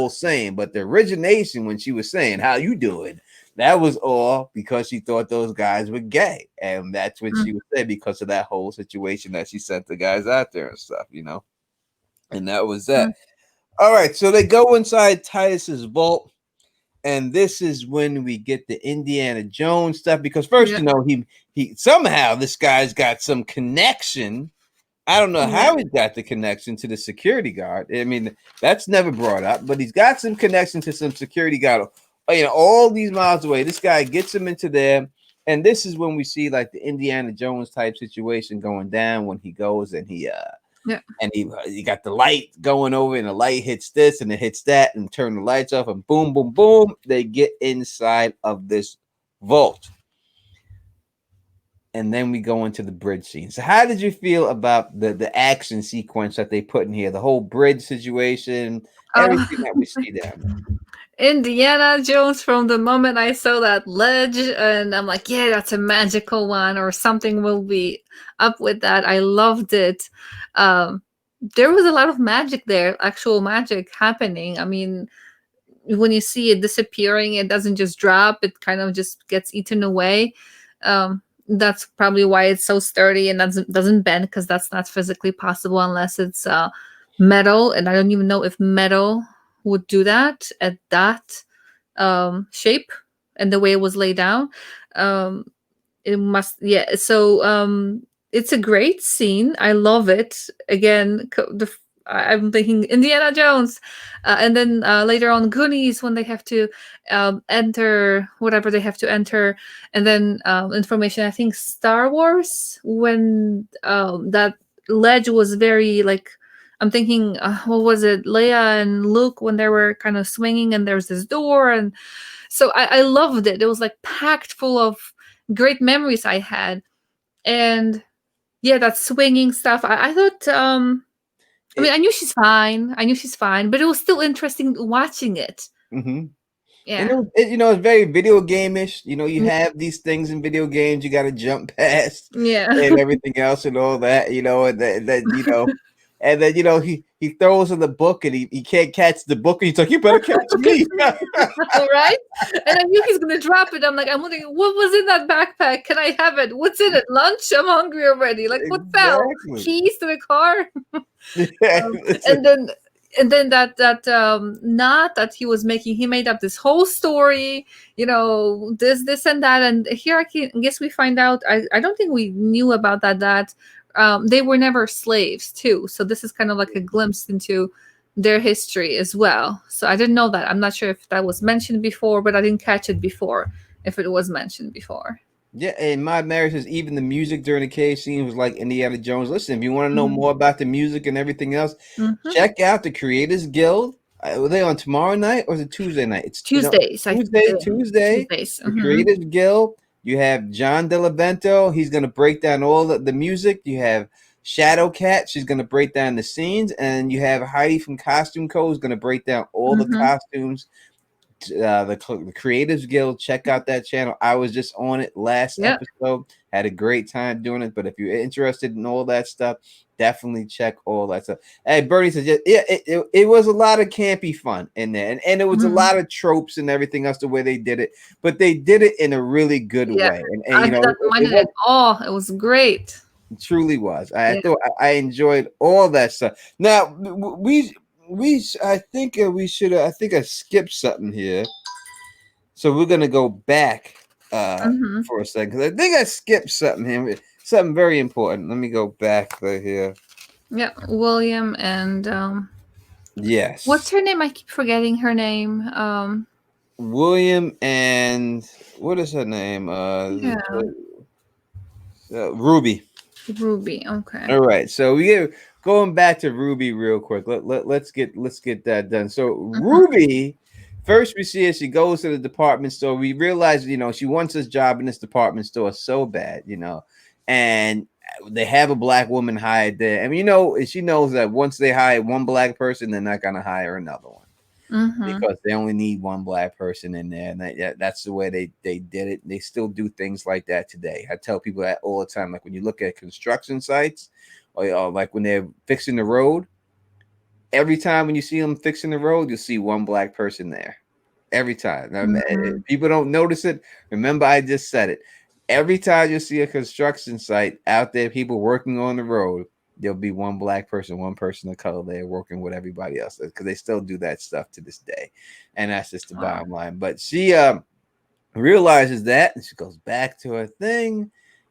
saying. But the origination when she was saying "How you doing," that was all because she thought those guys were gay, and that's what Mm. she would say because of that whole situation that she sent the guys out there and stuff. And that was that. Mm. All right, so they go inside Titus's vault, and this is when we get the Indiana Jones stuff, because first, Yeah. he somehow this guy's got some connection. I don't know Yeah. how he got the connection to the security guard. I mean, that's never brought up, but he's got some connection to some security guard. All these miles away. This guy gets him into there, and this is when we see like the Indiana Jones type situation going down when he goes and Yeah. he got the light going over, and the light hits this and it hits that, and turn the lights off, and boom, boom, boom, they get inside of this vault. And then we go into the bridge scene. So how did you feel about the action sequence that they put in here, the whole bridge situation, everything that we see down there? Indiana Jones, from the moment I saw that ledge, and I'm like, yeah, that's a magical one, or something will be up with that. I loved it. Um, there was a lot of magic there, actual magic happening. I mean, when you see it disappearing, it doesn't just drop, it kind of just gets eaten away. That's probably why it's so sturdy and doesn't bend, because that's not physically possible unless it's metal, and I don't even know if metal would do that at that shape and the way it was laid down. um it must, yeah. So it's a great scene. I love it. Again, I'm thinking Indiana Jones, and then later on Goonies, when they have to enter whatever they have to enter, and then information. I think Star Wars, when that ledge was very like. I'm thinking, what was it? Leia and Luke, when they were kind of swinging, and there's this door, and so I loved it. It was like packed full of great memories I had. And yeah, that swinging stuff. I thought, I mean, It, I knew she's fine. I knew she's fine, but it was still interesting watching it. mm-hmm. And Yeah. it's very video game-ish. You have these things in video games you got to jump past Yeah. and everything else and all that, and then he throws in the book and he can't catch the book and he's like, you better catch me. Right? And I knew he's gonna drop it. I'm like, I'm wondering what was in that backpack. Can I have it? What's in it? Lunch? I'm hungry already. Like, what fell? Exactly. Keys to the car? Yeah, And then that not that he was making, he made up this whole story, this and that. And here I guess we find out, I don't think we knew about that they were never slaves too. So this is kind of like a glimpse into their history as well. So I didn't know that. I'm not sure if that was mentioned before, but I didn't catch it before if it was mentioned before. Yeah, and my marriage is even the music during the cave scene was like Indiana Jones. Listen, if you want to know Mm-hmm. more about the music and everything else, Mm-hmm. check out the Creators Guild. Were they on tomorrow night or is it Tuesday night? It's Tuesdays, Tuesday. Tuesdays. The Mm-hmm. Creators Guild. You have John Delavento. He's going to break down all the music. You have Shadow Cat. She's going to break down the scenes, and you have Heidi from Costume Co. who's going to break down all the costumes. The Creatives Guild, check out that channel. I was just on it last episode, had a great time doing it. But if you're interested in all that stuff, definitely check all that stuff. Hey, Bernie says, yeah, it was a lot of campy fun in there, and it was a lot of tropes and everything else the way they did it, but they did it in a really good way. And I did not mind it at all. It was great. It truly was. I thought I enjoyed all that stuff. Now I think we should. I think I skipped something here, so we're gonna go back for a second because I think I skipped something here. Something very important. Let me go back here. Yeah, William and yes. What's her name? I keep forgetting her name. William and what is her name? Ruby. Ruby. Okay. All right. So we get going back to Ruby real quick. Let's get that done. So Ruby, first we see her, she goes to the department store. We realize, she wants this job in this department store so bad, and they have a black woman hired there. I mean, she knows that once they hire one black person, they're not gonna hire another one. Because they only need one black person in there, and that's the way they did it. They still do things like that today. I tell people that all the time. Like when you look at construction sites, or like when they're fixing the road, every time when you see them fixing the road, you'll see one black person there. Every time. If people don't notice it, remember I just said it. Every time you see a construction site out there, people working on the road, there'll be one black person, one person of color there working with everybody else because they still do that stuff to this day. And that's just the bottom line. But she realizes that and she goes back to her thing.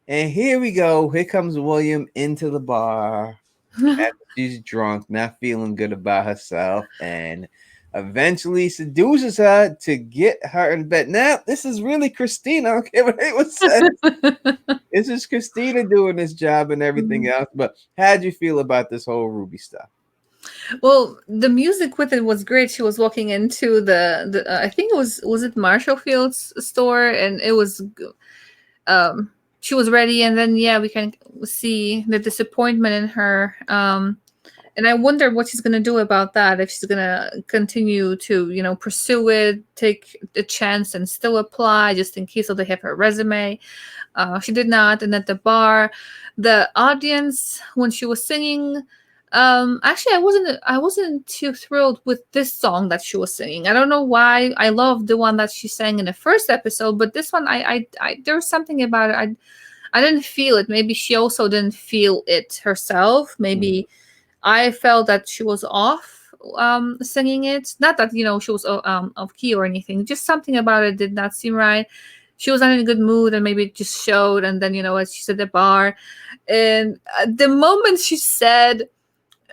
And here we go. Here comes William into the bar. After she's drunk, not feeling good about herself, and eventually seduces her to get her in bed. Now, this is really Christina. I don't care what anyone says. This is Christina doing this job and everything else. But how'd you feel about this whole Ruby stuff? Well, the music with it was great. She was walking into the I think was it Marshall Field's store, and it was she was ready, and then we can see the disappointment in her. And I wonder what she's gonna do about that. If she's gonna continue to pursue it, take the chance, and still apply just in case so they have her resume. She did not. And at the bar, the audience when she was singing. Actually, I wasn't too thrilled with this song that she was singing. I don't know why. I love the one that she sang in the first episode, but this one, I there was something about it. I didn't feel it. Maybe she also didn't feel it herself. Maybe I felt that she was off singing it. Not that she was off key or anything. Just something about it did not seem right. She was not in a good mood, and maybe it just showed. And then as she's at the bar, and the moment she said,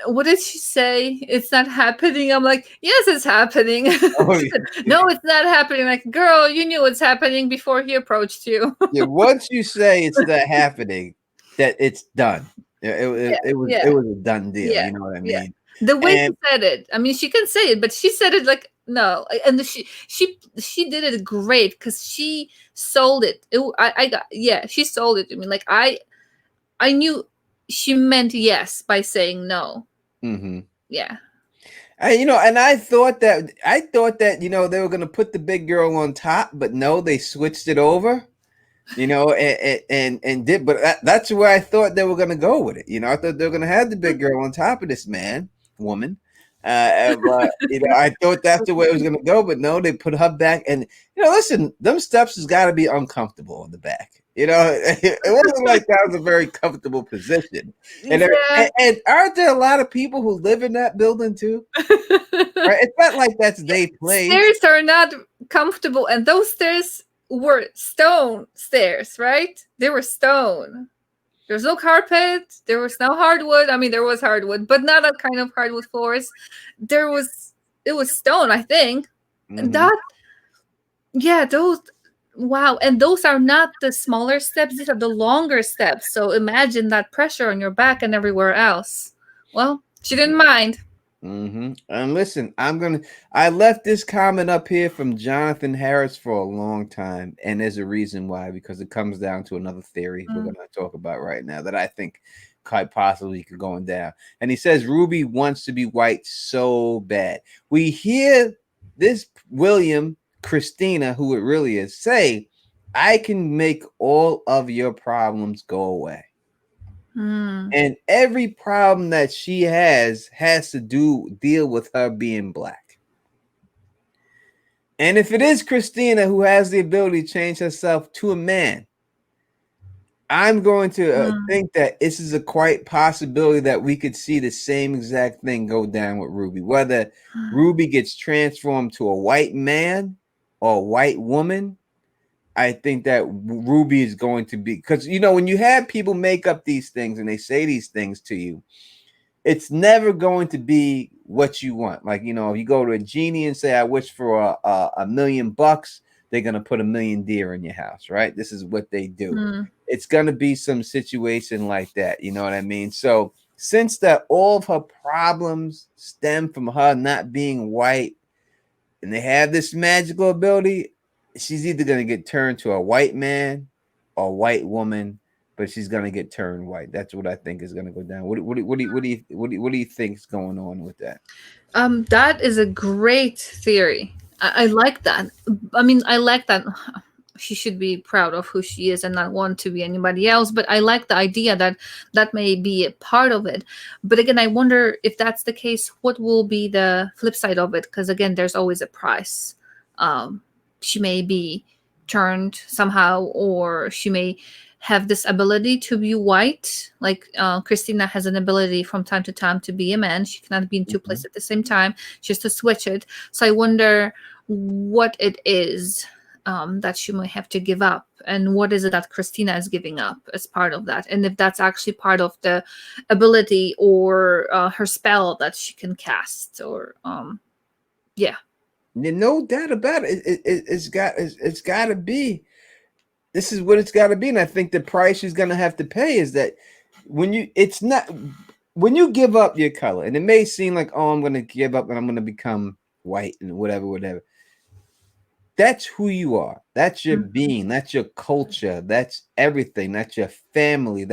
what did she say? It's not happening. I'm like, yes, it's happening. No, it's not happening. Like, girl, you knew it's happening before he approached you. Once you say it's not happening, that it's done. It was a done deal. You know what I mean? The way she said it. I mean, she can say it, but she said it like no. And she did it great because she sold it. I got, yeah, she sold it to me. Like I knew she meant yes by saying no. Mm-hmm. Yeah. And I thought that they were gonna put the big girl on top, but no, they switched it over. And did, but that's where I thought they were gonna go with it. I thought they were gonna have the big girl on top of this woman. But I thought that's the way it was gonna go, but no, they put her back. And listen, them steps has got to be uncomfortable in the back. It wasn't like that was a very comfortable position. And Yeah. and aren't there a lot of people who live in that building too? Right? It's not like that's their place. Stairs are not comfortable, and those stairs were stone stairs, right? They were stone. There was no carpet. There was no hardwood. I mean, there was hardwood, but not that kind of hardwood floors. There was It was stone, I think. Hmm. That Yeah, those, wow, and those are not the smaller steps. These are the longer steps. So imagine that pressure on your back and everywhere else. Well, she didn't mind. And listen, I left this comment up here from Jonathan Harris for a long time, and there's a reason why, because it comes down to another theory we're Mm. going to talk about right now that I think quite possibly could go down. And he says Ruby wants to be white so bad. We hear this William Christina, who it really is, say, "I can make all of your problems go away." Mm. And every problem that she has to deal with her being black. And if it is Christina who has the ability to change herself to a man, I'm going to Mm. think that this is a quite possibility that we could see the same exact thing go down with Ruby. Whether Ruby gets transformed to a white man or a white woman, I think that Ruby is going to be, because when you have people make up these things and they say these things to you, it's never going to be what you want. Like, if you go to a genie and say, "I wish for a $1,000,000," they're going to put a million deer in your house, right? This is what they do. Mm. It's going to be some situation like that. You know what I mean? So since that all of her problems stem from her not being white, and they have this magical ability, she's either going to get turned to a white man or a white woman, but she's going to get turned white. That's what I think is going to go down. What do you think is going on with that? That is a great theory. I like that. I mean, I like that. She should be proud of who she is and not want to be anybody else. But I like the idea that that may be a part of it. But again, I wonder if that's the case, what will be the flip side of it? Because again, there's always a price. Um, she may be turned somehow, or she may have this ability to be white. Like Christina has an ability from time to time to be a man. She cannot be in two Mm-hmm. places at the same time. She has to switch it. So I wonder what it is that she might have to give up, and what is it that Christina is giving up as part of that, and if that's actually part of the ability or her spell that she can cast, or yeah. No doubt about it. It's got to be. This is what it's got to be, and I think the price she's going to have to pay is that when you give up your color, and it may seem like, oh, I'm going to give up and I'm going to become white and whatever, whatever. That's who you are. That's your Mhm. being. That's your culture. That's everything. That's your family.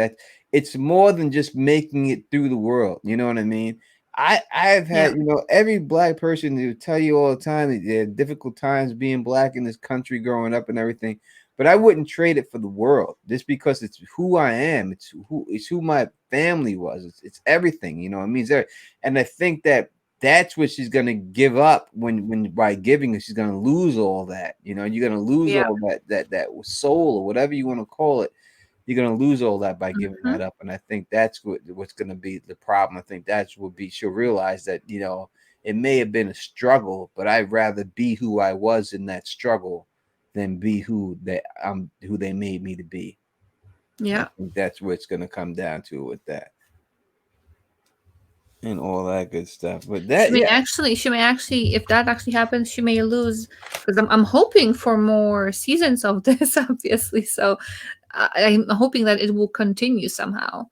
It's more than just making it through the world. You know what I mean? I've Yeah. had, every black person who tell you all the time that there are difficult times being black in this country growing up and everything. But I wouldn't trade it for the world, just because it's who I am. It's who my family was. It's everything. It means that. And I think that's what she's gonna give up when by giving it, she's gonna lose all that. You're gonna lose Yeah. all that soul, or whatever you want to call it. You're gonna lose all that by giving Mhm. that up. And I think that's what's gonna be the problem. I think that's what be she'll realize that, it may have been a struggle, but I'd rather be who I was in that struggle than be who they made me to be. And I Yeah. think that's what it's gonna come down to with that and all that good stuff. But She that, may yeah. actually, if that actually happens, she may lose, because I'm hoping for more seasons of this, obviously. So I'm hoping that it will continue somehow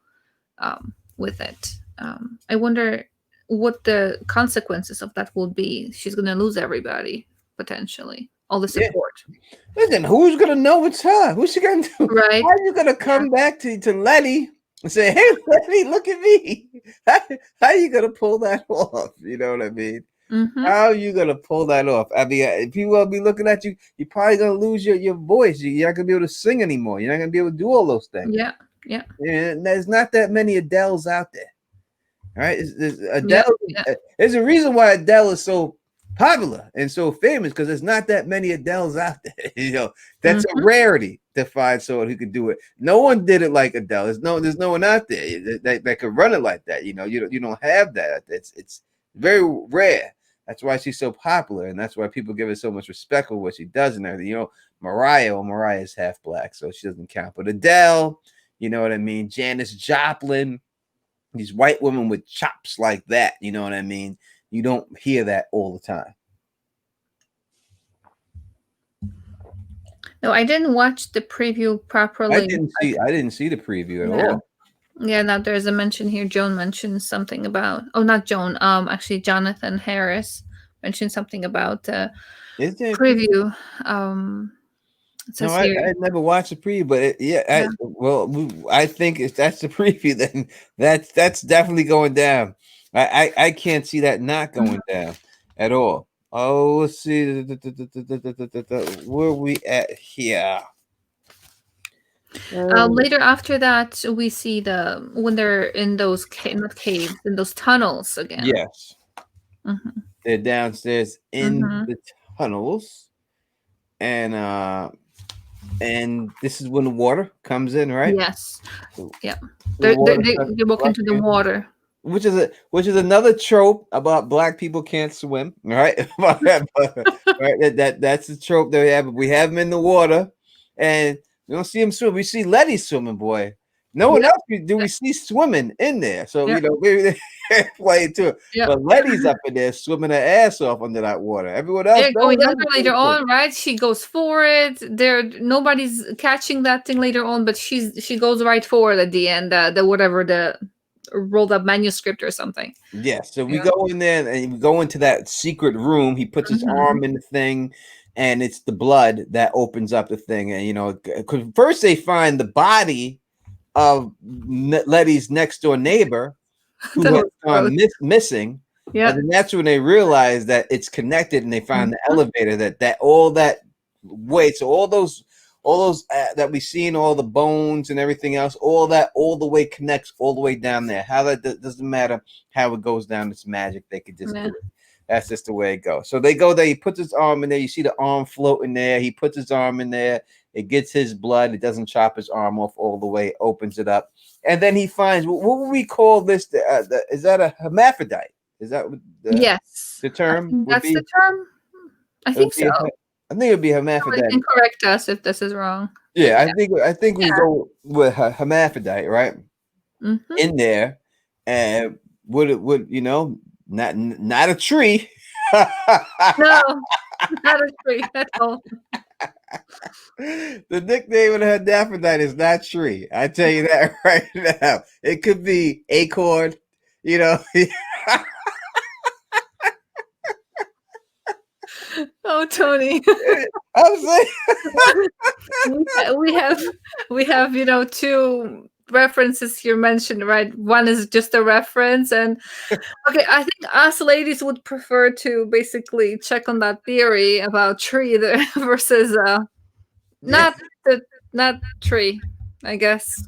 with it. I wonder what the consequences of that will be. She's gonna lose everybody potentially, all the Yeah. support, Listen, who's gonna know it's her? Who's she gonna do? How right? are you gonna Yeah. come back to Letty and say, "Hey, Letty, look at me"? How are you gonna pull that off? You know what I mean? Mm-hmm. How are you gonna pull that off? I mean, if people will be looking at you, you're probably gonna lose your voice. You're not gonna be able to sing anymore. You're not gonna be able to do all those things. Yeah. Yeah. And there's not that many Adeles out there. All right, Yeah. Adele. Yeah. There's a reason why Adele is so popular and so famous because there's not that many Adeles out there. That's a Mm-hmm. rarity to find someone who could do it. No one did it like Adele. There's no one out there that could run it like that. You don't have that. It's very rare. That's why she's so popular, and that's why people give her so much respect for what she does and everything. Mariah's half black, so she doesn't count. But Adele, you know what I mean? Janis Joplin, these white women with chops like that, you know what I mean? You don't hear that all the time. No, I didn't watch the preview I properly. didn't see the preview at Yeah. all. Yeah, now there's a mention here. Joan mentioned something about, oh, not Joan, actually Jonathan Harris mentioned something about the Is there? preview. It No, says here, I never watched the preview, but yeah. I think if that's the preview, then that's definitely going down. I can't see that not Mhm. going down at all. Oh, let's see. Where are we at here? Later after that, we see when they're in those not caves, in those tunnels again. Yes, Hmm. they're downstairs in Hmm. the tunnels, and this is when the water comes in, right? Yes. The Yeah. water They walk into the rushing, water. which is another trope about black people can't swim, right? Right, that's the trope that we have. We have them in the water, and we don't see them swim. We see Letty swimming, boy. No one Yeah. else do we see swimming in there. So Yeah. maybe they play it too. Yeah. But Letty's up in there swimming her ass off under that water. Everyone else, They're no going one else under is later swim. on, right? She goes for it. Nobody's catching that thing later on, but she goes right for it at the end. The whatever the rolled up manuscript or something. Yes, so we Yeah. go in there and we go into that secret room. He puts his Hmm. arm in the thing, and it's the blood that opens up the thing. And because first they find the body of Letty's next door neighbor That who has was gross. gone missing, Yeah. and then that's when they realize that it's connected, and they find the Mhm. elevator that all that wait, so all those that we see in all the bones and everything else, all that all the way connects all the way down there. How that doesn't matter how it goes down. It's magic. They could just Yeah. do it. That's just the way it goes. So they go there. He puts his arm in there. You see the arm floating there. He puts his arm in there. It gets his blood. It doesn't chop his arm off all the way. It opens it up, and then he finds what would we call this? Is that a hermaphrodite? Is that what Yes. the I term think would that's be? the term. I It would think be so. I think it would be Somebody hermaphrodite. can correct us if this is wrong. But Yeah, I think we yeah. go with hermaphrodite, right? Hmm. In there, and would not a tree. No, not a tree at all. The nickname of the hermaphrodite is not tree. I tell you that right now. It could be acorn, you know. Oh, Tony. I'm saying, we have two references you mentioned, right? One is just a reference, and okay, I think us ladies would prefer to basically check on that theory about tree versus yeah, not the not tree, I guess.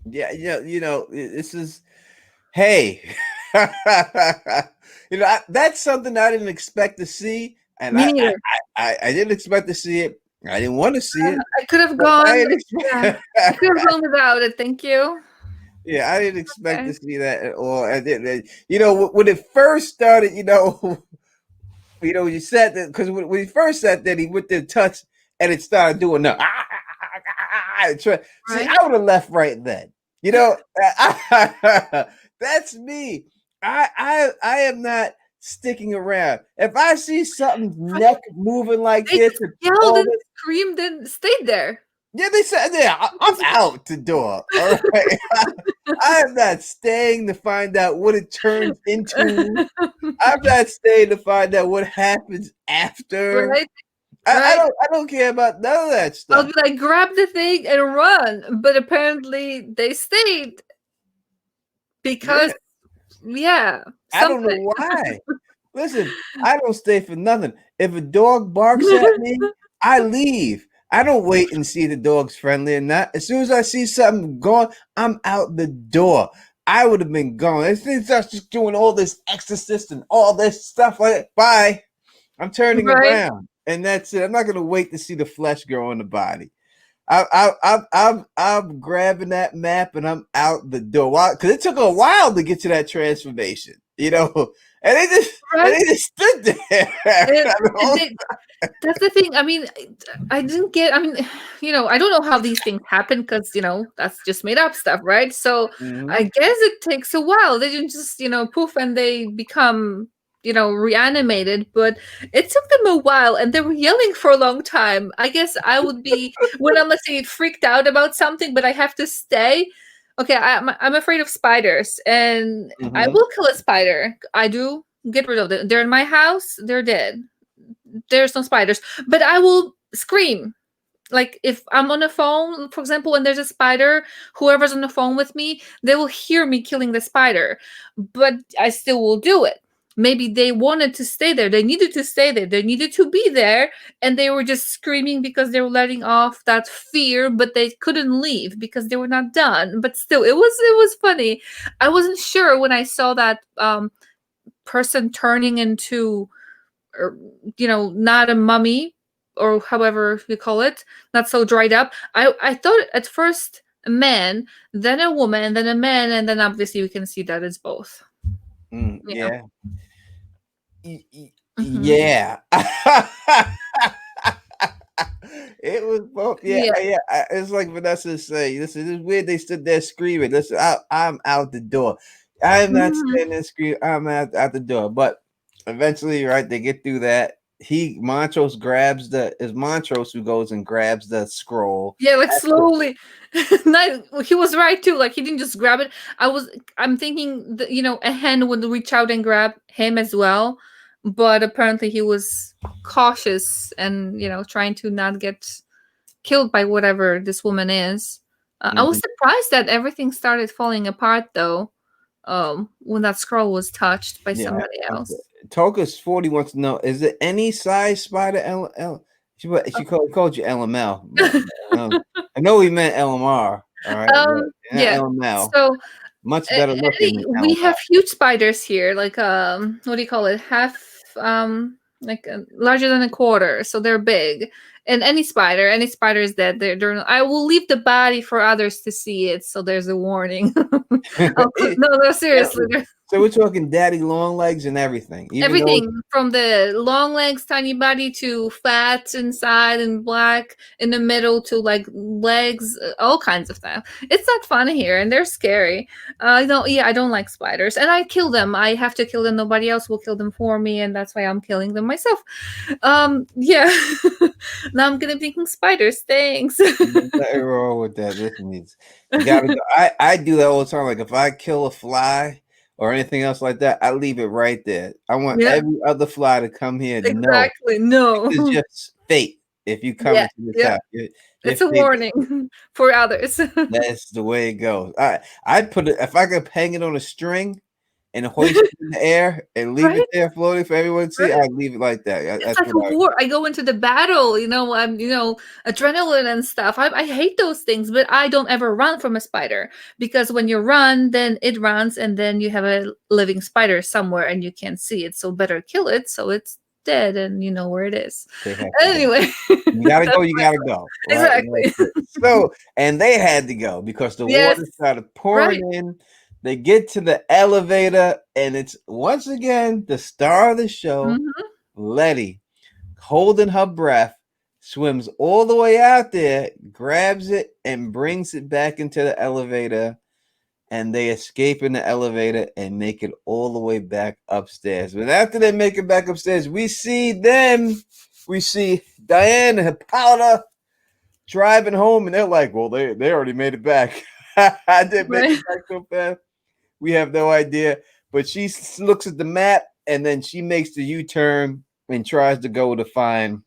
yeah, this is hey, that's something I didn't expect to see, and Me I neither. I didn't expect to see it. I didn't want to see it, I could have but I gone. didn't Yeah, expect. I could have gone without it. Thank you. Yeah, I didn't expect to Okay. see that at all. I didn't. When it first started, you said that because when he first said that he went to touch and it started doing the see, Right. I would have left right then. That's me. I am not sticking around. If I see something's Right. neck moving like They this just and yelled all and this, screamed and stayed there. Yeah, they said, yeah, I'm out the door. All right. I am not staying to find out what it turns into. I'm not staying to find out what happens after. Right? Right? I don't care about none of that I'll stuff. be like, grab the thing and run. But apparently they stayed because, Yeah, yeah, I don't something. know why. Listen, I don't stay for nothing. If a dog barks at me, I leave. I don't wait and see if the dog's friendly or not. As soon as I see something going, I'm out the door. I would have been gone. It's just doing all this exorcist and all this stuff like that. Bye. I'm turning Right? around, and that's it. I'm not gonna wait to see the flesh grow on the body. I'm grabbing that map and I'm out the door. Why? Because it took a while to get to that transformation, and Right? they just stood there. And they, that's the thing. I mean, I didn't get. I mean, I don't know how these things happen because that's just made up stuff, right? So I Mhm. guess it takes a while. They didn't just poof and they become reanimated, but it took them a while, and they were yelling for a long time. I guess I would be when I'm, let's say, freaked out about something, but I have to stay. Okay, I'm afraid of spiders, and I Mhm. will kill a spider. I do get rid of them. They're in my house. They're dead. There's no spiders, but I will scream. Like if I'm on the phone, for example, and there's a spider, whoever's on the phone with me, they will hear me killing the spider, but I still will do it. Maybe they wanted to stay there. They needed to stay there. They needed to be there, and they were just screaming because they were letting off that fear, but they couldn't leave because they were not done. But still, it was funny. I wasn't sure when I saw that person turning into, or not a mummy, or however you call it, not so dried up. I thought at first a man, then a woman, then a man, and then obviously we can see that it's both. Yeah. Yeah. Hmm. Yeah. It was both. Yeah, Yeah. yeah. It's like Vanessa say. Listen, it's weird. They stood there screaming. Listen, I'm out the door. I'm not Hmm. standing there screaming. I'm out the door. But eventually, right, they get through that. Montrose grabs is Montrose who goes and grabs the scroll. Yeah, like slowly. He was right too. Like he didn't just grab it. I'm thinking that a hand would reach out and grab him as well, but apparently he was cautious and trying to not get killed by whatever this woman is. I was Mhm. surprised that everything started falling apart though, when that scroll was touched by Yeah. somebody else. Tokus 40 wants to know: is it any size spider? She called you LML, but I know he meant LMR. All right, but not Yeah. LML. So Much better looking than we have LML. huge spiders here, like what do you call it? Half like larger than a quarter, so they're big. And any spider is dead. They're I will leave the body for others to see it, so there's a warning. No, Yeah, seriously. so we're talking daddy long legs and everything, even though Everything from the long legs, tiny body to fat inside and black in the middle to like legs, all kinds of stuff. It's not fun here, and they're scary. I don't. Yeah, I don't like spiders, and I kill them. I have to kill them. Nobody else will kill them for me, and that's why I'm killing them myself. Yeah. Now I'm gonna be thinking spiders. Thanks. there's nothing wrong with that. Listen, you gotta go. I do that all the time. Like if I kill a fly or anything else like that, I leave it right there. I want Yeah, every other fly to come here. No, exactly. this is No. just fate. If you come Yeah, into this yeah. house, you're It's a fate. warning for others. That's the way it goes. I'd put it if I could hang it on a string and hoist it in the air and leave it Right? there floating for everyone to see. Right? I'd leave it like that. It's That's like what a I. war. I go into the battle, I'm, adrenaline and stuff. I hate those things, but I don't ever run from a spider because when you run, then it runs, and then you have a living spider somewhere and you can't see it. So better kill it so it's dead and you know where it is. They have to go. Anyway, You gotta that's go. You gotta go. Right. And exactly. that's it. So, and they had to go because the Yes, water started right. pouring in. They get to the elevator, and it's once again the star of the show, Hmm. Letty, holding her breath, swims all the way out there, grabs it, and brings it back into the elevator. And they escape in the elevator and make it all the way back upstairs. But after they make it back upstairs, we see Diane and Hippolyta driving home, and they're like, "Well, they already made it back." I didn't make Right. it back so fast. We have no idea. But she looks at the map, and then she makes the U-turn and tries to go to find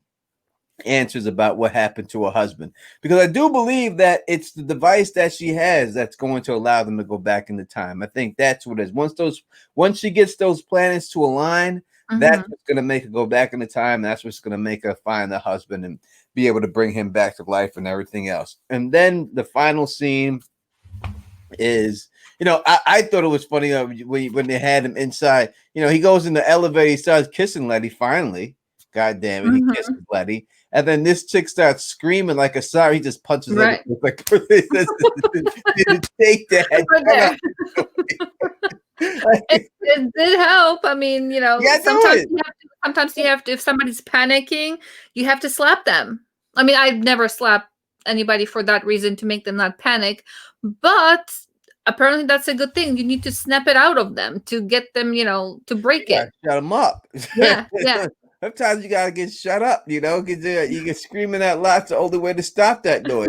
answers about what happened to her husband, because I do believe that it's the device that she has that's going to allow them to go back in the time. I think that's what it is. Once she gets those planets to align, that's Mm-hmm. what's going to make her go back in the time. That's what's going to make her find the husband and be able to bring him back to life and everything else. And then the final scene is, I thought it was funny when they had him inside. He goes in the elevator, he starts kissing Letty. Finally, god damn it, he Mm-hmm. kisses Letty, and then this chick starts screaming like a sorry. He just punches her in Right. the face, like, take that. Right there. It did help. I mean, Yeah, do sometimes it. you have to, if somebody's panicking, you have to slap them. I mean, I've never slapped anybody for that reason, to make them not panic, but apparently that's a good thing. You need to snap it out of them to get them, to break Yeah, it. shut him up. Yeah, yeah. Sometimes you gotta get shut up, because you get screaming that loud's the only way to stop that noise.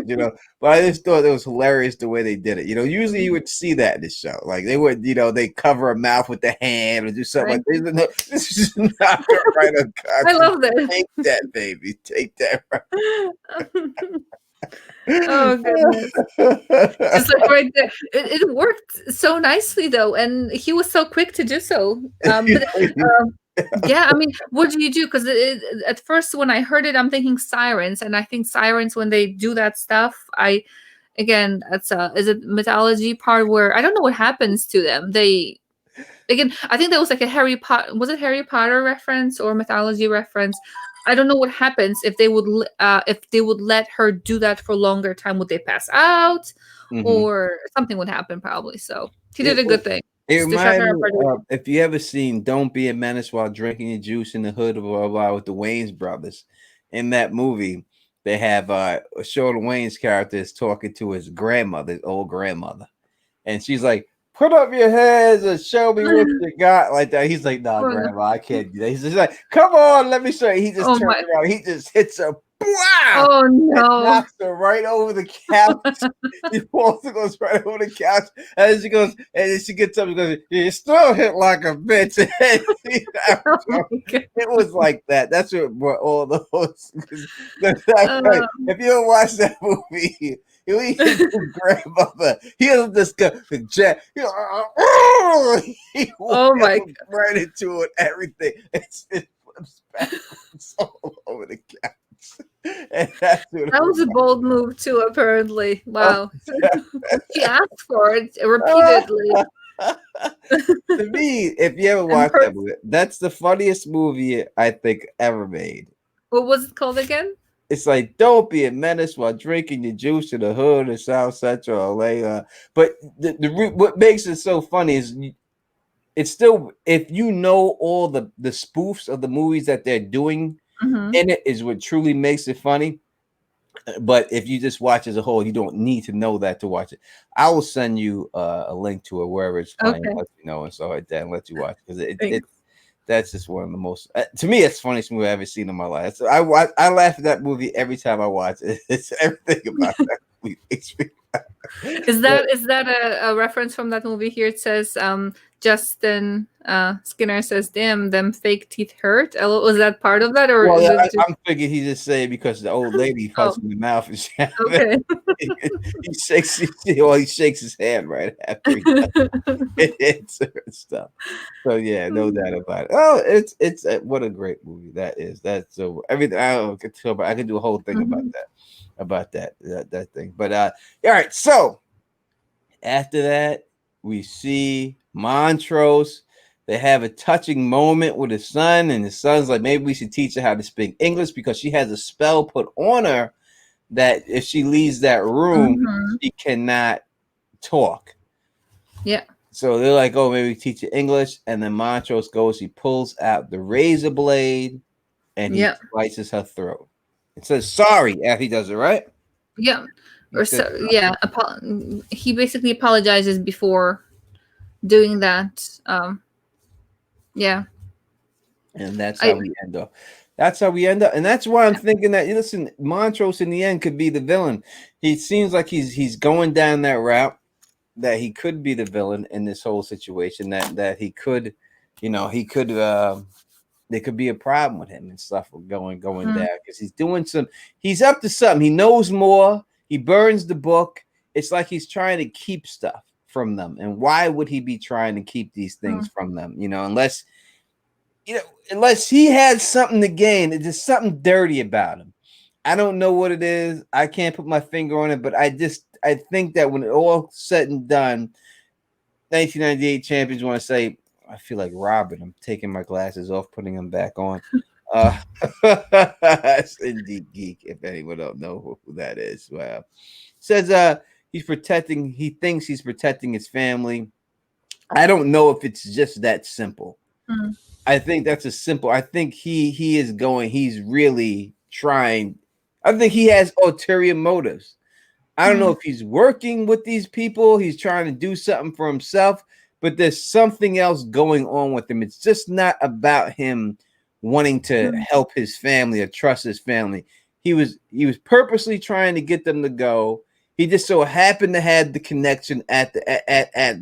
But I just thought it was hilarious the way they did it. Usually you would see that in the show, like they would, they cover a mouth with the hand or do something Right. like this. No, this is not right I unconscious. love this. Take that, baby. Take that. Oh goodness. Just like right there. It worked so nicely though, and he was so quick to do so. But yeah, I mean, what do you do? Because at first, when I heard it, I'm thinking sirens, and I think sirens, when they do that stuff, again, that's a is it mythology part where I don't know what happens to them. They again, I think that was like a Harry Potter. Was it Harry Potter reference or mythology reference? I don't know what happens if they would let her do that for longer time. Would they pass out, Mhm. or something would happen? Probably. So he did It, a good thing. it Just to shut reminded her up. me of, if you ever seen "Don't Be a Menace While Drinking Your Juice in the Hood" of blah, blah, blah, with the Wayans brothers. In that movie, they have Shorter Wayne's character is talking to his grandmother, his old grandmother, and she's like, "Put up your hands and show me what you got," like that. He's like, "Nah, Oh, no. grandma, I can't do that." He's just like, "Come on, let me show you." He just Oh turns my. around, he just hits her, wow, Oh and no. knocks her right over the couch. She falls and goes right over the couch. And then she goes, and then she gets up and goes, "You still hit like a bitch." Oh my god. It was like that. That's what brought all those. Uh, If you ever watch that movie, he his grandmother, he doesn't just go, Jack, he oh my. wails right into it, everything. It flips backwards all over the couch. And that's what it That was was a bold move too, apparently. like. Wow. She asked for it repeatedly. To me, if you ever And watch that movie, that's the funniest movie I think ever made. what was it called again? It's like, don't be a menace while drinking your juice in the hood of South Central LA. But what makes it so funny is it's still, if you know all the spoofs of the movies that they're doing Hmm. in it, is what truly makes it funny. But if you just watch as a whole, you don't need to know that to watch it. I will send you a link to it wherever it's playing, Okay. let you know, and so like that, and let you watch, because it Thanks. that's just one of the most, to me, it's the funniest movie I've ever seen in my life. So I laugh at that movie every time I watch it. It's everything about that movie makes me. Is that a reference from that movie here? It says Justin Skinner says, "Damn, them fake teeth hurt." Was that part of that, or Well, is yeah, it just I'm thinking he just saying because the old lady oh, punched him in the mouth and shit. okay. He shakes, he shakes his hand right after he hits her and stuff. So yeah, no doubt about it. Oh, it's what a great movie that is. That's so everything. I don't could tell, but I could do a whole thing Mhm. about that thing. But all right. So after that, we see Montrose. They have a touching moment with his son, and his son's like, maybe we should teach her how to speak English because she has a spell put on her that if she leaves that room, Mhm. she cannot talk. Yeah. So they're like, oh, maybe teach her English. And then Montrose goes, he pulls out the razor blade and he Yeah. slices her throat. It says sorry after he does it, right? Yeah. He Or says so yeah, he basically apologizes before doing that. Yeah. and that's how I we end off. That's how we end up, and that's why I'm thinking that listen, Montrose in the end could be the villain. He seems like he's going down that route, that he could be the villain in this whole situation. That he could, he could. There could be a problem with him and stuff going Mm, down because he's doing some. He's up to something. He knows more. He burns the book. It's like he's trying to keep stuff from them. And why would he be trying to keep these things mm, from them? Unless unless he has something to gain. There's something dirty about him. I don't know what it is. I can't put my finger on it, but I think that when it all said and done, 1998 champions want to say, I feel like Robert. I'm taking my glasses off, putting them back on. Uh, that's Indie Geek. If anyone don't know who that is, well, says he thinks he's protecting his family. I don't know if it's just that simple. mm, I think that's a simple. I think he is going. He's really trying. I think he has ulterior motives. I don't know mm, if he's working with these people. He's trying to do something for himself, but there's something else going on with him. It's just not about him wanting to mm, help his family or trust his family. He was purposely trying to get them to go. He just so happened to have the connection at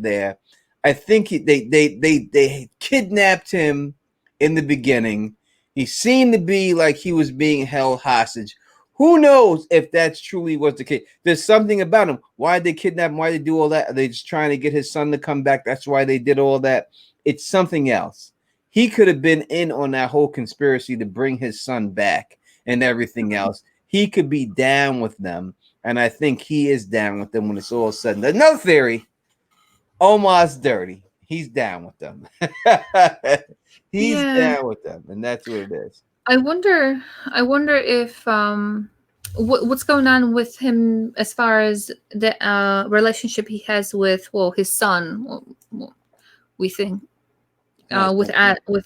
there. I think they kidnapped him in the beginning. He seemed to be like he was being held hostage. Who knows if that's truly was the case? There's something about him. Why did they kidnap him? Why did they do all that? Are they just trying to get his son to come back? That's why they did all that. It's something else. He could have been in on that whole conspiracy to bring his son back and everything else. He could be down with them. And I think he is down with them when it's all said and done. Another theory, Omar's dirty. He's down with them. He's yeah. down with them. And that's what it is. I wonder. I wonder if what's going on with him as far as the relationship he has with his son. We think No, with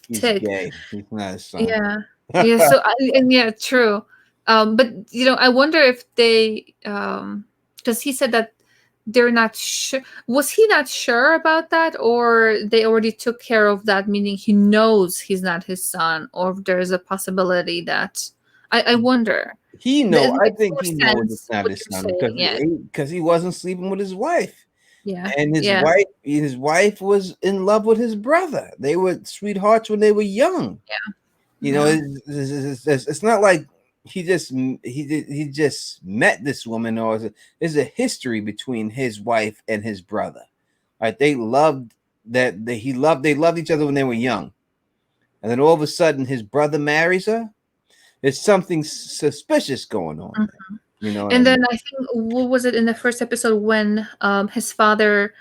he's Tig. gay. He's not his son. Yeah. Yeah. So and yeah, true. But I wonder if they because he said that they're not sure. Was he not sure about that, or they already took care of that, meaning he knows he's not his son, or if there's a possibility that I wonder. It I makes think more he knows it's sense not what his you're son saying. Yeah. because he wasn't sleeping with his wife. Yeah. And Yeah. his wife was in love with his brother. They were sweethearts when they were young. Yeah. It's not like he just met this woman, or there's a history between his wife and his brother. Right? They loved each other when they were young, and then all of a sudden his brother marries her. There's something suspicious going on Mhm. there. You know what I And mean? then I think what was it in the first episode when his father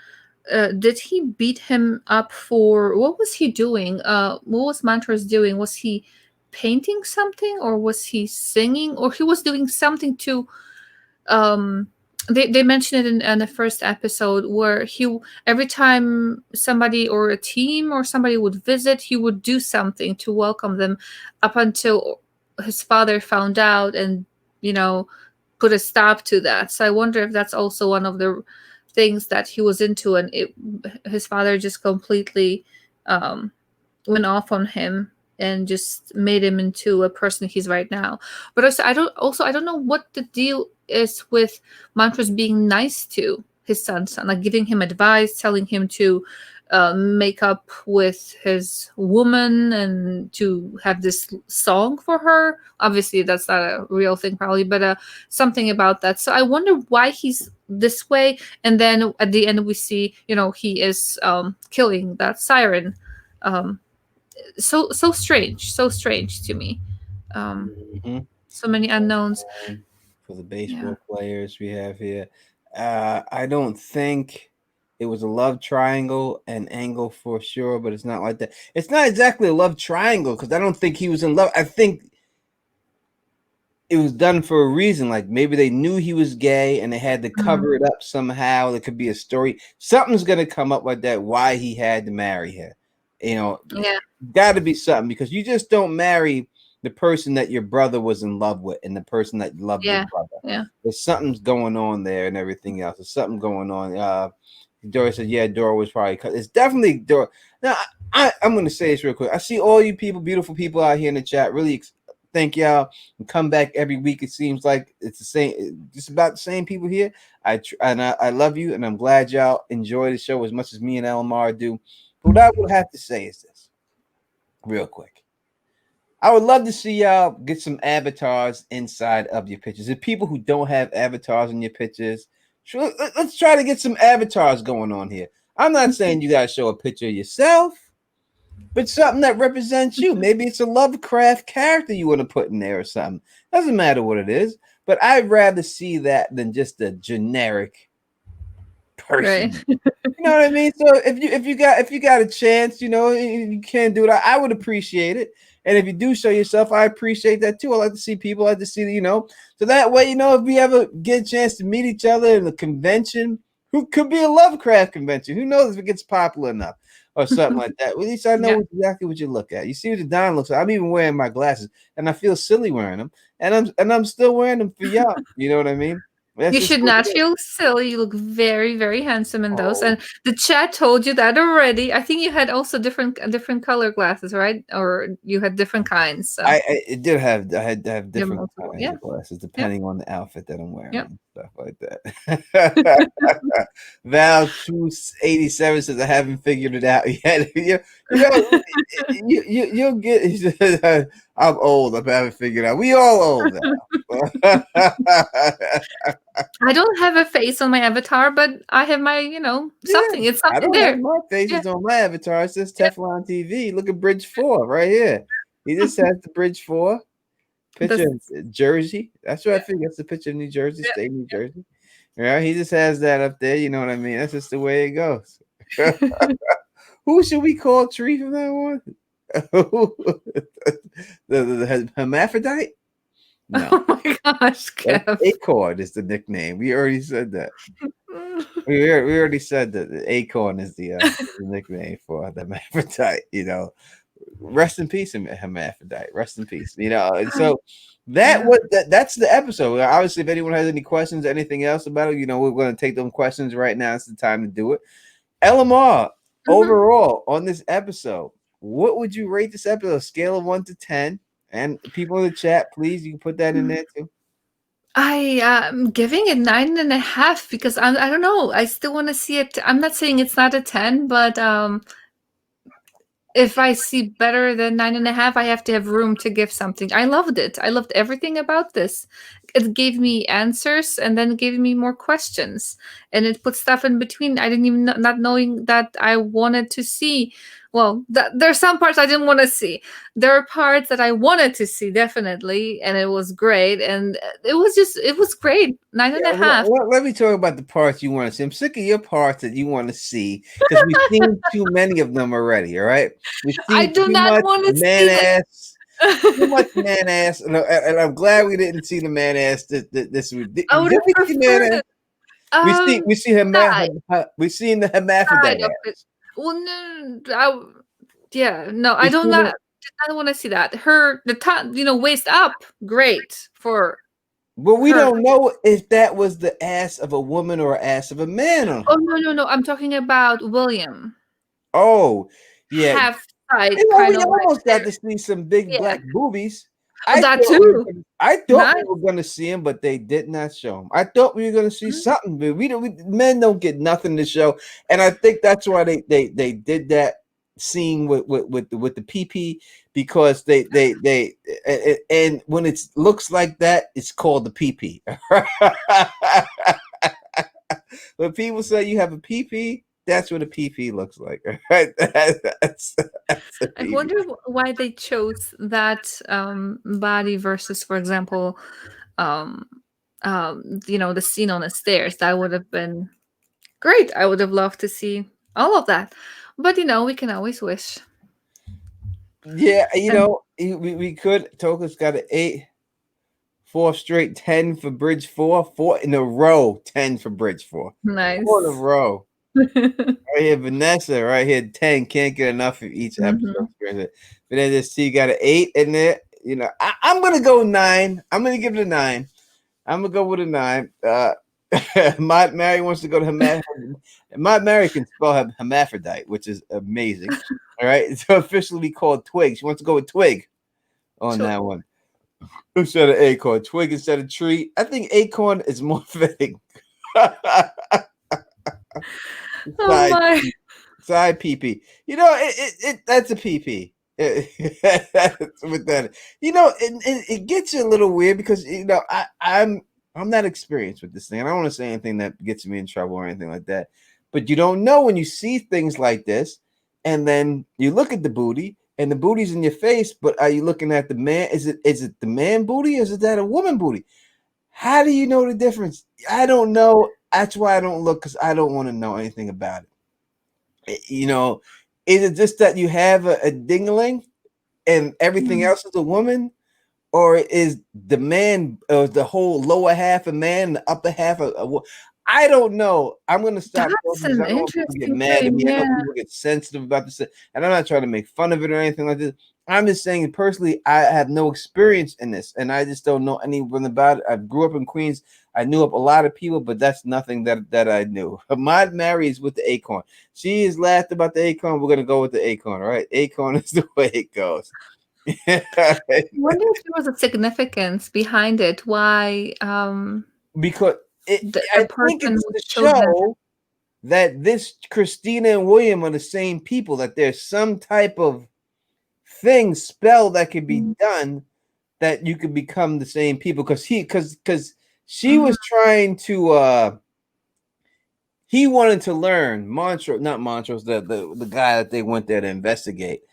did he beat him up for what was he doing? What was Mantras doing? Was he painting something or was he singing or he was doing something to um they mentioned it in the first episode where he every time somebody or a team or somebody would visit he would do something to welcome them up until his father found out and you know put a stop to that. So I wonder if that's also one of the things that he was into, and his father just completely um, went off on him and just made him into a person he's right now. But I don't know what the deal is with Mantras being nice to his son, like giving him advice, telling him to make up with his woman and to have this song for her. Obviously, that's not a real thing, probably, but something about that. So I wonder why he's this way. And then at the end, we see, he is killing that siren. Um, so strange to me. Um, Mhm. so many unknowns. For the Yeah. baseball players we have here. I don't think it was a love triangle and angle for sure, but it's not like that. It's not exactly a love triangle because I don't think he was in love. I think it was done for a reason. Like maybe they knew he was gay and they had to Mm, cover it up somehow. There could be a story. Something's gonna come up like that. Why he had to marry her? yeah. Got to be something because you just don't marry the person that your brother was in love with and the person that loved your Yeah. brother. Yeah. There's something's going on there and everything else. There's something going on. Dora said, "Yeah, Dora was probably cut." It's definitely Dora. Now, I'm going to say this real quick. I see all you people, beautiful people out here in the chat, really thank y'all. And come back every week. It seems like it's the same, just about the same people here. I love you, and I'm glad y'all enjoy the show as much as me and Elmar do. But what I would have to say is this, real quick. I would love to see y'all get some avatars inside of your pictures. If people who don't have avatars in your pictures, let's try to get some avatars going on here. I'm not saying you gotta show a picture of yourself, but something that represents you. Maybe it's a Lovecraft character you want to put in there or something. Doesn't matter what it is, but I'd rather see that than just a generic person. Right. You know what I mean? So if you got a chance, you can't do it. I would appreciate it. And if you do show yourself, I appreciate that too. I like to see people. I like to see, so that way, if we ever get a chance to meet each other in a convention, who could be a Lovecraft convention? Who knows if it gets popular enough or something like that? Well, at least I know Yeah. exactly what you look at. You see what the Don looks like. I'm even wearing my glasses, and I feel silly wearing them, and I'm still wearing them for y'all. You know what I mean? That's You just should what not it is. feel silly. You look very, very handsome in those. Oh. And the chat told you that already. I think you had also different color glasses, right? Or you had different kinds. So It did have I had to have you're different multiple. kinds Yeah. of glasses Yep. depending on the outfit that I'm wearing Yep. and stuff like that. Val 287 says I haven't figured it out yet. You'll get. I'm old. I haven't figured it out. We all old now. I don't have a face on my avatar, but I have my, Yeah, something. It's I something don't have there. my Yeah. faces on my avatar. It says Yeah. Teflon TV. Look at Bridge 4 right here. He just has the Bridge 4. Picture That's of Jersey. That's what I think. That's the picture of New Jersey, yeah. state of New Jersey. Yeah, he just has that up there. You know what I mean? That's just the way it goes. Who should we call Tree from that one? the hermaphrodite? No, Oh my gosh, that's Kev. Acorn is the nickname. We already said that. We already said that the Acorn is the nickname for the hermaphrodite. Rest in peace, hermaphrodite. Rest in peace. And so Yeah. that's the episode. Obviously, if anyone has any questions, anything else about it, we're going to take them questions right now. It's the time to do it. LMR, Mhm. overall on this episode, what would you rate this episode? Scale of 1 to 10. And people in the chat, please, you can put that in there too. I am giving it 9.5 because I don't know. I still want to see it. I'm not saying it's not a 10, but if I see better than 9.5, I have to have room to give something. I loved it. I loved everything about this. It gave me answers and then it gave me more questions. And it put stuff in between. I didn't even know, not knowing that I wanted to see. Well, there's some parts I didn't want to see. There are parts that I wanted to see, definitely. And it was great. And it was great. Nine and Yeah, a half. let me talk about the parts you want to see. I'm sick of your parts that you want to see because we've seen too many of them already. All right, we've I seen do too not much want to man see it. ass, too much man ass, and I'm glad we didn't see the man ass this week. Did I would have we see man preferred ass? it. We see him. Side, We seen the side hermaphrodite of it. ass. Well, no, yeah, no, I We don't seen not it, did not want to see that. The top, waist up, great for but we her. don't know if that was the ass of a woman or ass of a man on Oh her. no, no, no! I'm talking about William. Oh, yeah. Half side, We kind of like almost got there. to see some big Yeah, black boobies. that too. I thought we Nice. were going to see them, but they did not show them. I thought we were going to see Mhm. something, but men don't get nothing to show, and I think that's why they did that scene with the PP because and when it looks like that, it's called the PP. When people say you have a PP, that's what a PP looks like. Right? That's a I PP. wonder why they chose that body versus, for example, um, the scene on the stairs. That would have been great. I would have loved to see all of that. But we can always wish. Yeah, And we could. Toka's got an 8, 4 straight 10 for bridge 4 in a row, 10 for bridge 4. 4 in a nice. row. Right here, Vanessa, right here, 10. Can't get enough of each episode. Mhm. But then this T got an 8 in there. I'm gonna go 9. I'm gonna give it a 9. I'm gonna go with a 9. Mary wants to go to hermaphrodite. Mary can spell hermaphrodite, which is amazing. All right, so officially be called Twig. She wants to go with Twig on Sure. that one. Who said an acorn? Twig instead of tree? I think acorn is more fitting. Oh Side my. side PP. You know, it that's a PP. With that, you know, it gets you a little weird because you know I'm not experienced with this thing. I don't want to say anything that gets me in trouble or anything like that. But you don't know when you see things like this, and then you look at the booty, and the booty's in your face. But are you looking at the man? Is it the man booty? Or is it that a woman booty? How do you know the difference? I don't know. That's why I don't look because I don't want to know anything about it. You know, is it just that you have a dingling and everything Mm. else is a woman, or is the man or the whole lower half a man, the upper half I don't know. I'm gonna stop That's talking because an I don't want people to get interesting mad at thing. me. I know Yeah. people get sensitive about this, and I'm not trying to make fun of it or anything like this. I'm just saying personally, I have no experience in this, and I just don't know anything about it. I grew up in Queens. I knew up a lot of people, but that's nothing that I knew. Ahmad Mary is with the acorn. She is laughed about the acorn. We're gonna go with the acorn. All right, acorn is the way it goes. I wonder if there was a significance behind it. Why Because the I think person it's was to chosen. show that this Christina and William are the same people. That there's some type of thing spell that can be Mm. done that you could become the same people. Because she Mhm. was trying to he wanted to learn Montrose, not Montrose, the guy that they went there to investigate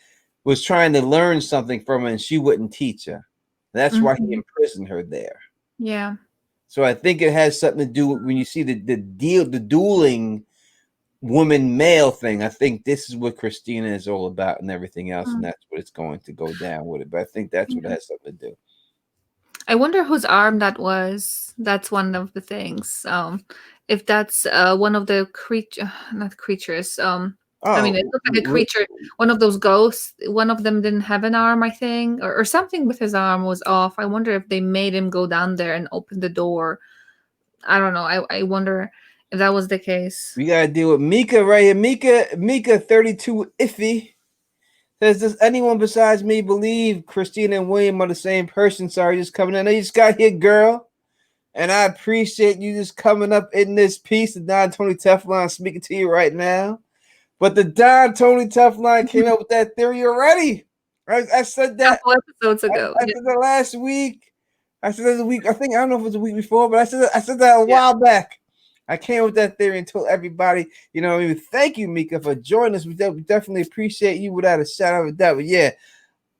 was trying to learn something from her, and she wouldn't teach her. That's why he Mhm. imprisoned her there. Yeah. So I think it has something to do with when you see the dueling woman male thing. I think this is what Christina is all about and everything else, and Mm. that's what it's going to go down with it. But I think that's what it Yeah. has something to do. I wonder whose arm that was. That's one of the things. If that's one of the creature, not creatures. I mean, Oh, it looked like a creature. One of those ghosts. One of them didn't have an arm, I think, or something with his arm was off. I wonder if they made him go down there and open the door. I don't know. I wonder if that was the case. we gotta deal with Mika right here. Mika 32 iffy says, does anyone besides me believe Christina and William are the same person? Sorry, just coming in. I just got here, girl. And I appreciate you just coming up in this piece. The Don Tony Teflon speaking to you right now. But the Don Tony Teflon came up with that theory already. I said that. Couple episodes ago. I Yeah. said that last week. I said that the week. I think I don't know if it was the week before, but I said that a Yeah. while back. I came up with that theory and told everybody. You know, I mean, thank you, Mika, for joining us. We definitely appreciate you without a shadow of a doubt. But yeah,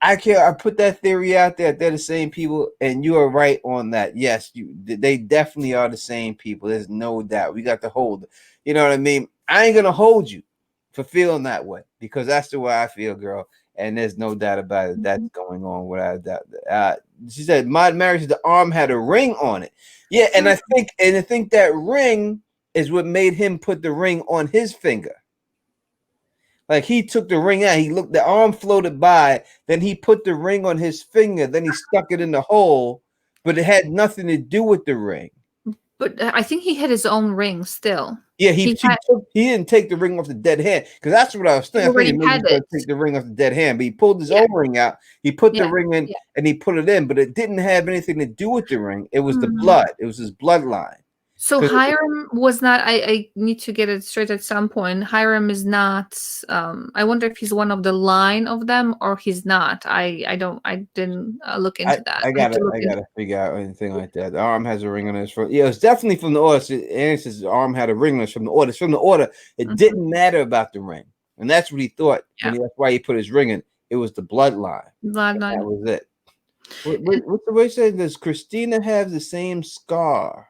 I can't. I put that theory out there. They're the same people, and you are right on that. Yes, they definitely are the same people. There's no doubt. We got to hold. You know what I mean? I ain't gonna hold you for feeling that way because that's the way I feel, girl. And there's no doubt about it. That's Mhm. going on without a doubt. She said, "My marriage, the arm had a ring on it." Yeah, and I think that ring is what made him put the ring on his finger. Like he took the ring out, he looked, the arm floated by, then he put the ring on his finger, then he stuck it in the hole, but it had nothing to do with the ring. But I think he had his own ring still. Yeah, He had he didn't take the ring off the dead hand because that's what I was he thinking. I already figured maybe had he's it. gonna take the ring off the dead hand, but he pulled his Yeah. own ring out. He put Yeah. the ring in Yeah. and he put it in, but it didn't have anything to do with the ring. It was the Hmm. blood. It was his bloodline. So Because Hiram was not. I need to get it straight at some point. Hiram is not. I wonder if he's one of the line of them or he's not. I don't. I didn't look I, into that. I I have to gotta look I into. gotta figure out anything like that. The arm has a ring on it. It's from, yeah, it's definitely from the order. And says the arm had a ring on it. It's from the order. It's from the order. It Mhm. didn't matter about the ring, and that's what he thought Yeah. that's why he put his ring in. It was the bloodline. That Bloodline. was it. And What's the way saying? Does Christina have the same scar?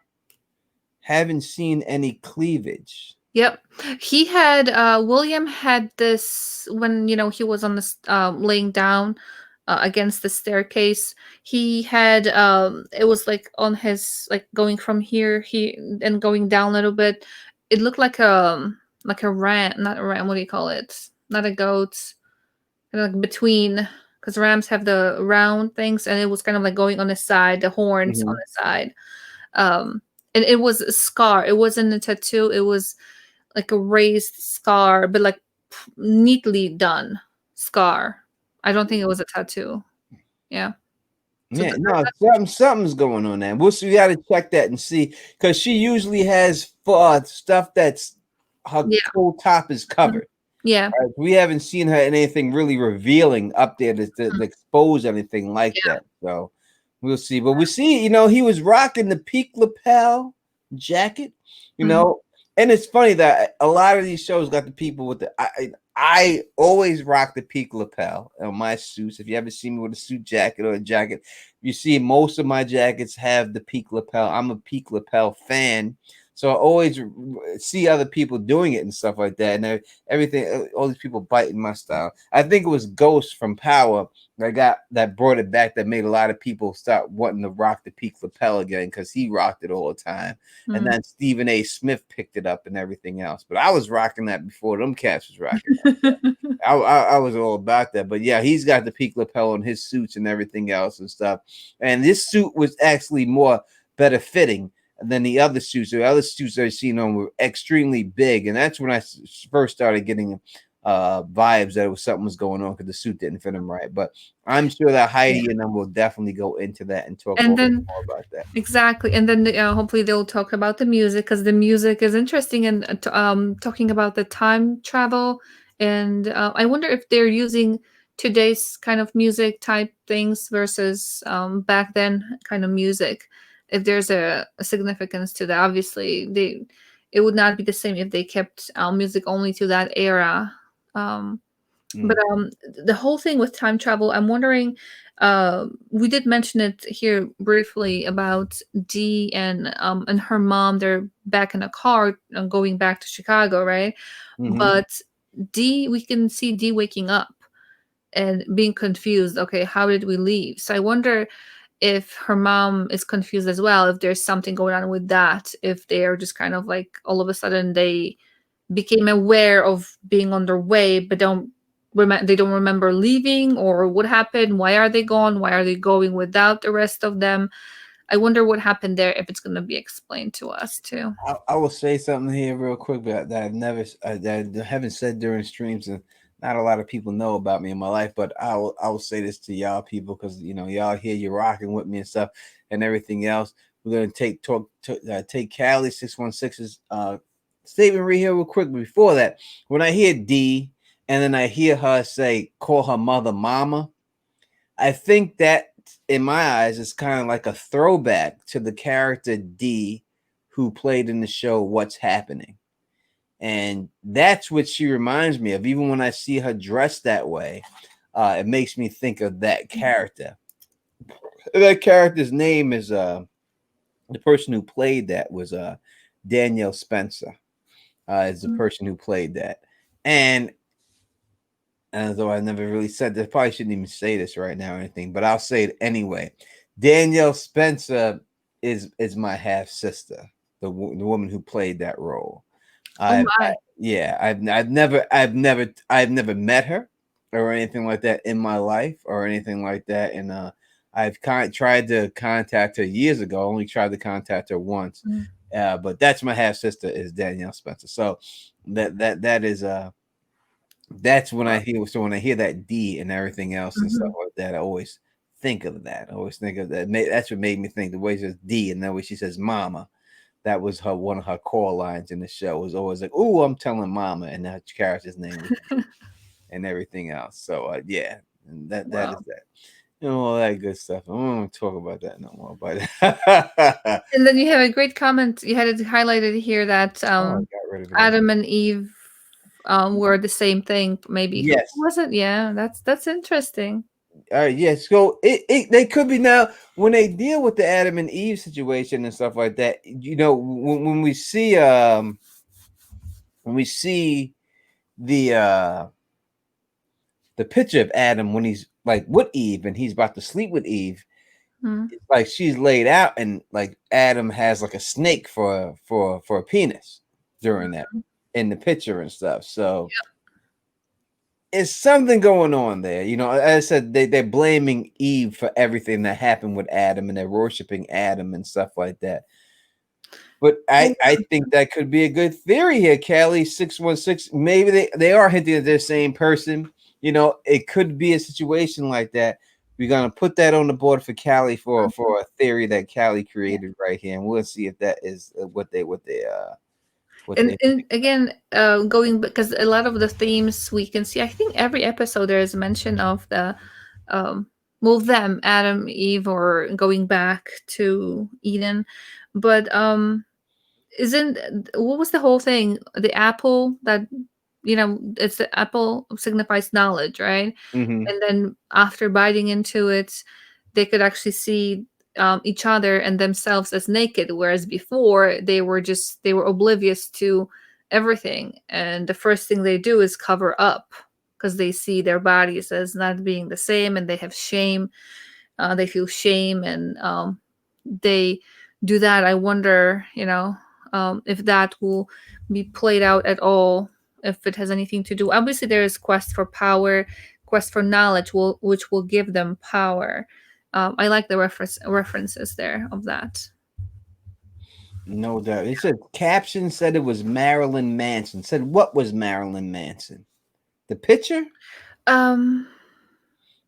Haven't seen any cleavage. yep, he had. William had this when he was on this laying down against the staircase. He had it was like on his like going from here he and going down a little bit. It looked like a ram, not a ram. What do you call it? Not a goat. Kind of like between, because rams have the round things, and it was kind of like going on the side, the horns on Mm-hmm. the side. Um, and it was a scar. It wasn't a tattoo. It was like a raised scar, but like neatly done scar. I don't think it was a tattoo. Yeah. So Yeah, no, something's going on there. We'll see. We got to check that and see because she usually has stuff that's her yeah. whole top is Mhm. covered. Yeah. We haven't seen her in anything really revealing up there to Mhm. expose anything like Yeah. that. So we'll see. But we see, he was rocking the peak lapel jacket, you Mhm. know. And it's funny that a lot of these shows got the people with the. I always rock the peak lapel on my suits. If you ever see me with a suit jacket or a jacket, you see most of my jackets have the peak lapel. I'm a peak lapel fan. So I always see other people doing it and stuff like that. And everything, all these people biting my style. I think it was Ghost from Power that brought it back, that made a lot of people start wanting to rock the peak lapel again because he rocked it all the time. And Mhm. then Stephen A. Smith picked it up and everything else. But I was rocking that before them cats was rocking that. I was all about that. But yeah, he's got the peak lapel on his suits and everything else and stuff. And this suit was actually more better fitting than the other suits. The other suits I've seen on were extremely big, and that's when I first started getting vibes that something was going on because the suit didn't fit him right. But I'm sure that Yeah. Heidi and them will definitely go into that and talk a And little bit then more about that. exactly, and then hopefully they'll talk about the music because the music is interesting, and talking about the time travel. And I wonder if they're using today's kind of music type things versus back then kind of music. If there's a significance to that, obviously it would not be the same if they kept music only to that era. Um, but Mm, the whole thing with time travel, I'm wondering. We did mention it here briefly about Dee and her mom. They're back in a car going back to Chicago, right? mm-hmm. But Dee, we can see Dee waking up and being confused. Okay, how did we leave? So I wonder if her mom is confused as well. If there's something going on with that. If they are just kind of like all of a sudden they became aware of being on their way, but they don't remember leaving or what happened. Why are they gone? Why are they going without the rest of them? I wonder what happened there if it's going to be explained to us too. I will say something here real quick that I've never that I haven't said during streams, and not a lot of people know about me in my life. But I will say this to y'all people because y'all here, you're rocking with me and stuff and everything else. We're gonna take Cali 616's statement right here real quick. But before that, when I hear D and then I hear her call her mother mama, I think that in my eyes is kind of like a throwback to the character D who played in the show What's Happening. And that's what she reminds me of. Even when I see her dressed that way, it makes me think of that character. That character's name is the person who played that was Danielle Spencer. Is the person who played that. And though I never really said this, probably shouldn't even say this right now or anything, but I'll say it anyway. Danielle Spencer is my half sister, the woman who played that role. Oh I my. yeah, I've never met her or anything like that in my life or anything like that, and I've tried to contact her years ago. I only tried to contact her once, Mm. but that's my half sister is Danielle Spencer. So that is that's when I hear. So when I hear that D and everything else and stuff Mhm. like that, I always think of that. I always think of that. That's what made me think. The way she says D and the way she says "mama," that was one of her core lines in the show. Was always like, "Oh, I'm telling mama," and that character's name was D and everything else. So yeah, and that is Wow. that. All that good stuff. I don't want to talk about that no more. But And then you have a great comment. You had it highlighted here that oh, I got rid of it already. Adam and Eve were the same thing. Maybe who Yes. was it? Yeah, that's interesting. Yeah, so they could be now when they deal with the Adam and Eve situation and stuff like that. When we see the the picture of Adam when he's like with Eve and he's about to sleep with Eve, Hmm. it's like she's laid out and like Adam has like a snake for a penis during that in the picture and stuff. So it's something going on there. As I said, they're blaming Eve for everything that happened with Adam and they're worshiping Adam and stuff like that. But I think that could be a good theory here, Callie 616. Maybe they are hinting at they're the same person. It could be a situation like that we're gonna put that on the board for Callie Mhm. for a theory that Callie Yeah. created right here, and we'll see if that is what they And again, going because a lot of the themes we can see, I think every episode there is mention of the um well them, Adam, Eve, or going back to Eden. But isn't what was the whole thing? The apple that it's the apple signifies knowledge, right? hmm And then after biting into it, they could actually see each other and themselves as naked, whereas before they were oblivious to everything, and the first thing they do is cover up because they see their bodies as not being the same, and they have shame. They feel shame, and they do that. I wonder, if that will be played out at all, if it has anything to do. Obviously, there is quest for power, quest for knowledge, which will give them power. I like the references there of that. No doubt. It said caption said it was Marilyn Manson. Said what was Marilyn Manson? The picture? Um,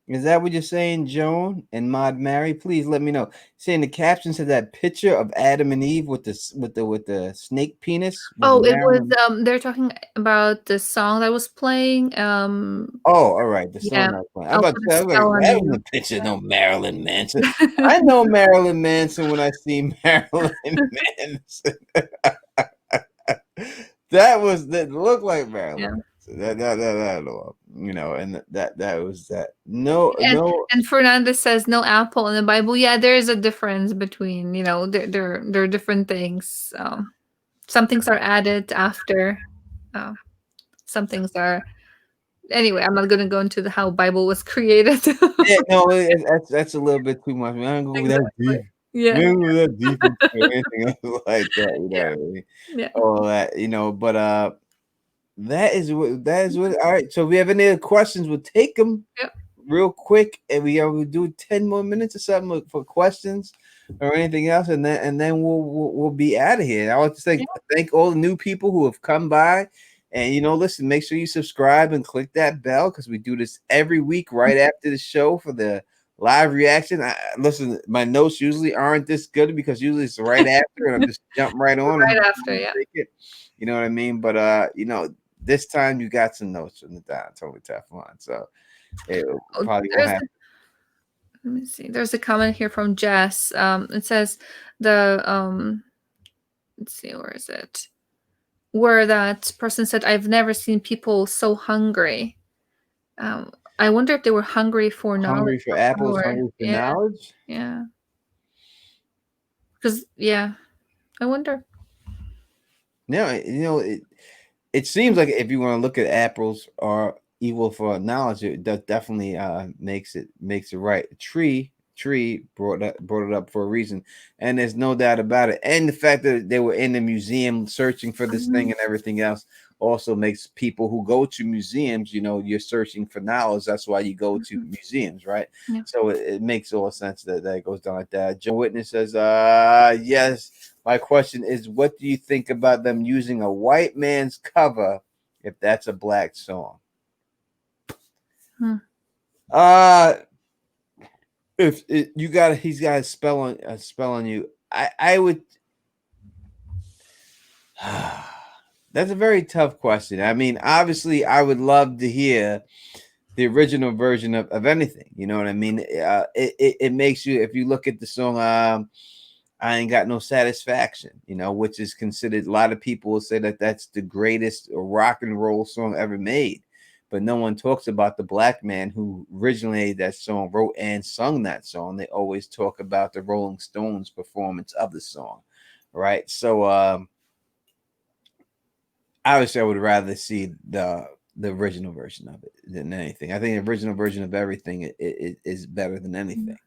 Is that what you're saying, Joan and Maud Mary? Please let me know. Saying the caption said that picture of Adam and Eve with the snake penis was oh, it was. Marilyn. They're talking about the song that was playing. Oh, all right. The Yeah, song I was playing. I'm I'll about put to a say, I was like, spell on that was you. a picture. No Marilyn Manson. I know Marilyn Manson when I see Marilyn Manson. That looked like Marilyn Yeah. Manson. And that was that. No, And no. and Fernandez says no apple in the Bible. Yeah, there is a difference between, there are different things. Some things are added after. Uh, some things are anyway. I'm not gonna go into the how Bible was created. Yeah, no, that's a little bit too much. I don't go that Exactly. deep. Yeah. We don't go that deep into anything else like that. You know Yeah. what I mean? Yeah. All that, but that is what. All right. So if we have any other questions, we'll take them Yep. real quick, and we'll do 10 more minutes or something for questions or anything else, and then we'll be out of here. I want to thank all the new people who have come by, and listen, make sure you subscribe and click that bell because we do this every week right after the show for the live reaction. Listen, my notes usually aren't this good because usually it's right after, and I'm just jump right on. I'm Right just after. gonna Yeah. take it. You know what I mean? But this time you got some notes from the Don Totally Teflon, so it Oh, probably won't happen. let me see. There's a comment here from Jess. It says the let's see, where is it? Where that person said, "I've never seen people so hungry." Um, I wonder if they were hungry for knowledge Hungry for or apples, power. hungry for Yeah, knowledge. yeah. Because yeah, I wonder. No, it seems like if you want to look at apples are evil for knowledge, it definitely makes it right. Tree brought it up for a reason, and there's no doubt about it. And the fact that they were in the museum searching for this thing Mhm. and everything else also makes people who go to museums, you're searching for knowledge. That's why you go to Mhm. museums, right? Yeah. So it makes all sense that it goes down like that. Joe Witness says, yes. My question is, what do you think about them using a white man's cover if that's a black song? Hmm. Uh if he's got a spell on you. I would. That's a very tough question. I mean, obviously, I would love to hear the original version of anything. You know what I mean? It makes you, if you look at the song, I ain't got no satisfaction, which is considered, a lot of people will say that that's the greatest rock and roll song ever made. But no one talks about the black man who originated that song, wrote and sung that song. They always talk about the Rolling Stones performance of the song, right? So obviously I would rather see the original version of it than anything. I think the original version of everything is better than anything.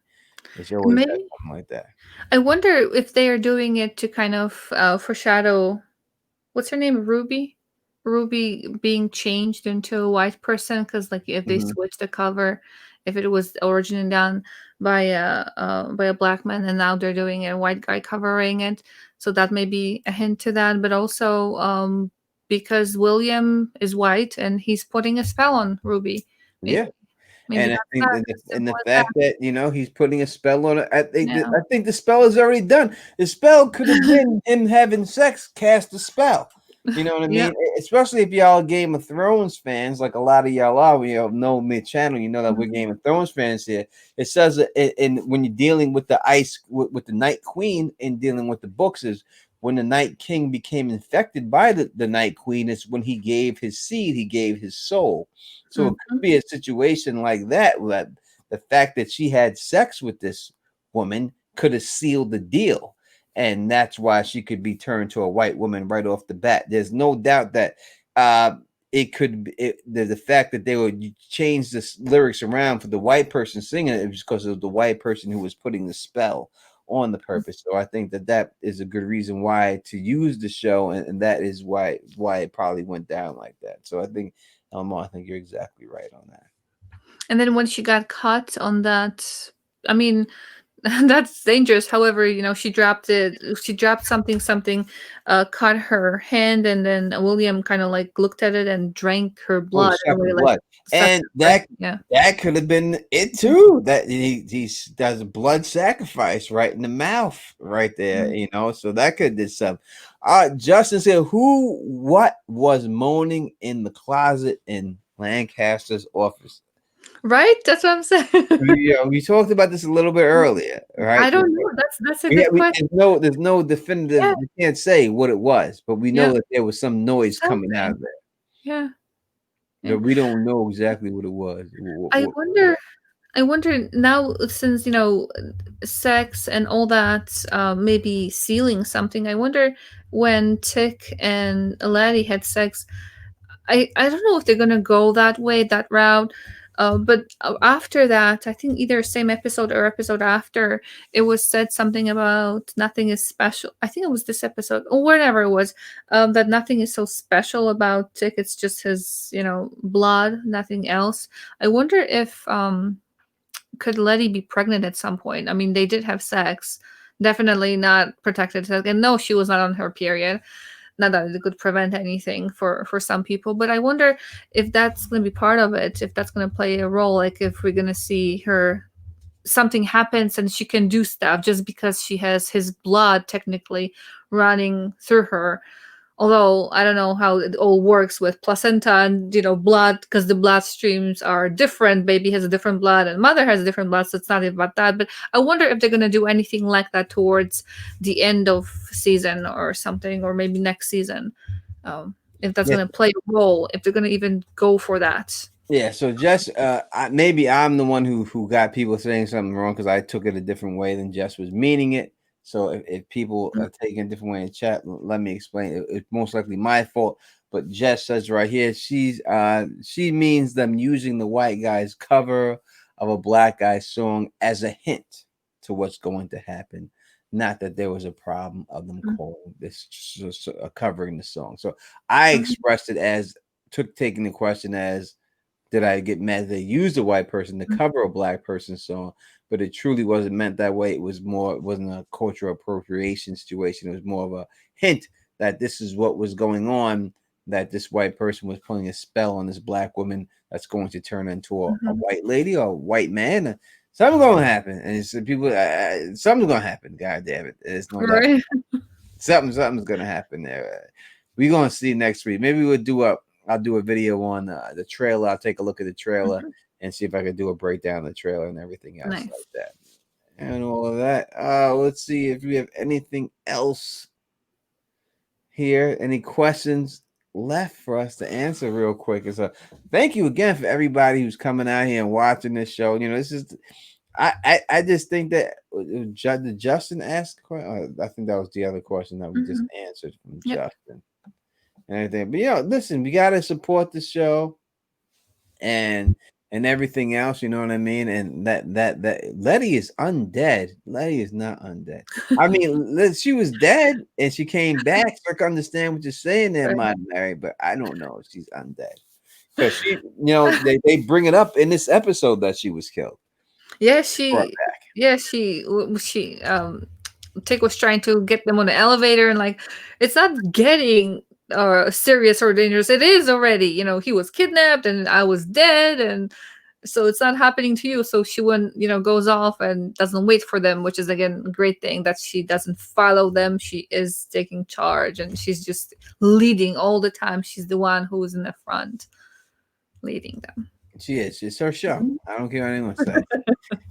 It's always has Maybe something like that. I wonder if they are doing it to kind of foreshadow what's her name, Ruby. Ruby being changed into a white person because, like, if they hmm switch the cover, if it was originally done by a black man, and now they're doing a white guy covering it, so that may be a hint to that. But also, because William is white and he's putting a spell on Ruby, Yeah. maybe. Maybe And I that's think that. that As and the simple as fact that. that, he's putting a spell on it, Yeah. I think the spell is already done. The spell could have been him having sex, cast a spell. You know what I Yeah. mean? Especially if y'all Game of Thrones fans, like a lot of y'all are. When you know mid channel, you know that we're Mhm. Game of Thrones fans here. It says that when you're dealing with the with the Night Queen and dealing with the books is when the Night King became infected by the Night Queen, is when he gave his seed, he gave his soul. So it could Mhm. be a situation like that, that the fact that she had sex with this woman could have sealed the deal. And that's why she could be turned to a white woman right off the bat. There's no doubt that it could be the fact that they would change the lyrics around for the white person singing it was because of the white person who was putting the spell on the purpose. So I think that that is a good reason why to use the show, and that is why it probably went down like that. So I think Elmo, I think you're exactly right on that. And then when she got caught on that, I mean, that's dangerous. However, she dropped it. She dropped something, caught her hand, and then William kind of like looked at it and drank her Oh, he blood in a sucked way, the like blood, sucked and her blood. Yeah. that could have been it too. That he does a blood sacrifice right in the mouth, right there. Mhm. So that could did some. Justin said, what was moaning in the closet in Lancaster's office? Right? That's what I'm saying. We talked about this a little bit earlier, right? I don't know. That's a We, good we question. there's no definitive. Yeah. We can't say what it was, but we know Yeah. that there was some noise coming out Something. of there. Yeah. Yeah. But we don't know exactly what it was. I wonder. I wonder now, since sex and all that, maybe sealing something. I wonder when Tick and Laddie had sex. I don't know if they're gonna go that way, that route. But after that, I think either same episode or episode after, it was said something about nothing is special. I think it was this episode or whatever it was. That nothing is so special about Tick. It's just his, blood, nothing else. I wonder if could Letty be pregnant at some point? I mean, they did have sex. Definitely not protected sex. And no, she was not on her period. Not that it could prevent anything for some people, but I wonder if that's going to be part of it. If that's going to play a role, like if we're going to see her, something happens and she can do stuff just because she has his blood technically running through her. Although I don't know how it all works with placenta and blood, because the blood streams are different. Baby has a different blood and mother has a different blood, so it's not about that. But I wonder if they're gonna do anything like that towards the end of season or something, or maybe next season. If that's Yeah, gonna play a role, if they're gonna even go for that. yeah. So Jess, maybe I'm the one who got people saying something wrong because I took it a different way than Jess was meaning it. So if people are taking a different way in chat, let me explain. It's most likely my fault. But Jess says right here, she means them using the white guy's cover of a black guy's song as a hint to what's going to happen. Not that there was a problem of them calling this covering the song. So I Mhm. expressed it as taking the question as, did I get mad that they used a white person to cover a black person's song? But it truly wasn't meant that way. It wasn't a cultural appropriation situation. It was more of a hint that this is what was going on, that this white person was putting a spell on this black woman that's going to turn into a Mhm. white lady or a white man. Something's going to happen. And it's people, something's going to happen. God damn it. There's no doubt. Right. Something's going to happen there. We're going to see next week. Maybe I'll do a video on the trailer. I'll take a look at the trailer Mhm. and see if I can do a breakdown of the trailer and everything else like Nice. that. And all of that. Let's see if we have anything else here. Any questions left for us to answer real quick? And so thank you again for everybody who's coming out here and watching this show. This is I just think that did Justin asked. I think that was the other question that we just Mhm. answered from Yep. Justin and everything. But listen, we gotta support the show and everything else. You know what I mean? And that Letty is undead. Letty is not undead. I mean, she was dead and she came back. So I can understand what you're saying there, Right. my Mary, but I don't know if she's undead because they bring it up in this episode that she was killed. Yeah, Brought she. back. Yeah, she. Tick was trying to get them on the elevator, and like, it's not getting serious or dangerous. It is already. He was kidnapped, and I was dead, and so it's not happening to you. So she wouldn't, goes off and doesn't wait for them, which is again a great thing that she doesn't follow them. She is taking charge and she's just leading all the time. She's the one who's in the front leading them. She is. It's her show. I don't care what anyone says.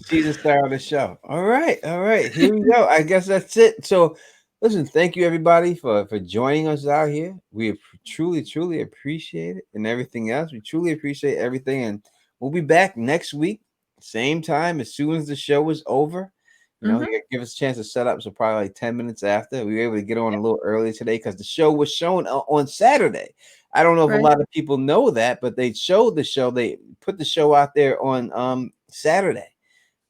She's the star of the show. All right. All right. Here we go. I guess that's it. So listen, thank you everybody for joining us out here. We truly, truly appreciate it and everything else. We truly appreciate everything. And we'll be back next week, same time, as soon as the show is over. You know, you give us a chance to set up. So probably like 10 minutes after. We were able to get on a little early today because the show was shown on Saturday. I don't know if a lot of people know that, but they showed the show. They put the show out there on Saturday,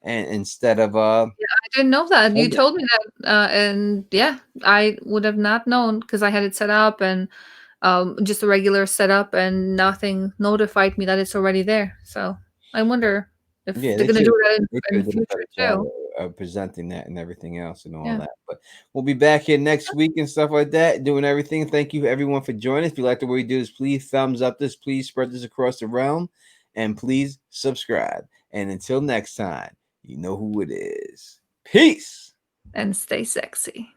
and instead of Yeah, I didn't know that. You Sunday. told me that, and yeah, I would have not known because I had it set up and just a regular setup, and nothing notified me that it's already there. So I wonder if Yeah, they're they gonna should do that they in could the have done a future better job too. of presenting that and everything else and all Yeah. that. But we'll be back here next week and stuff like that, doing everything. Thank you everyone for joining. If you like the way we do this, please thumbs up this, please spread this across the realm, and please subscribe. And until next time, you know who it is. Peace. And stay sexy.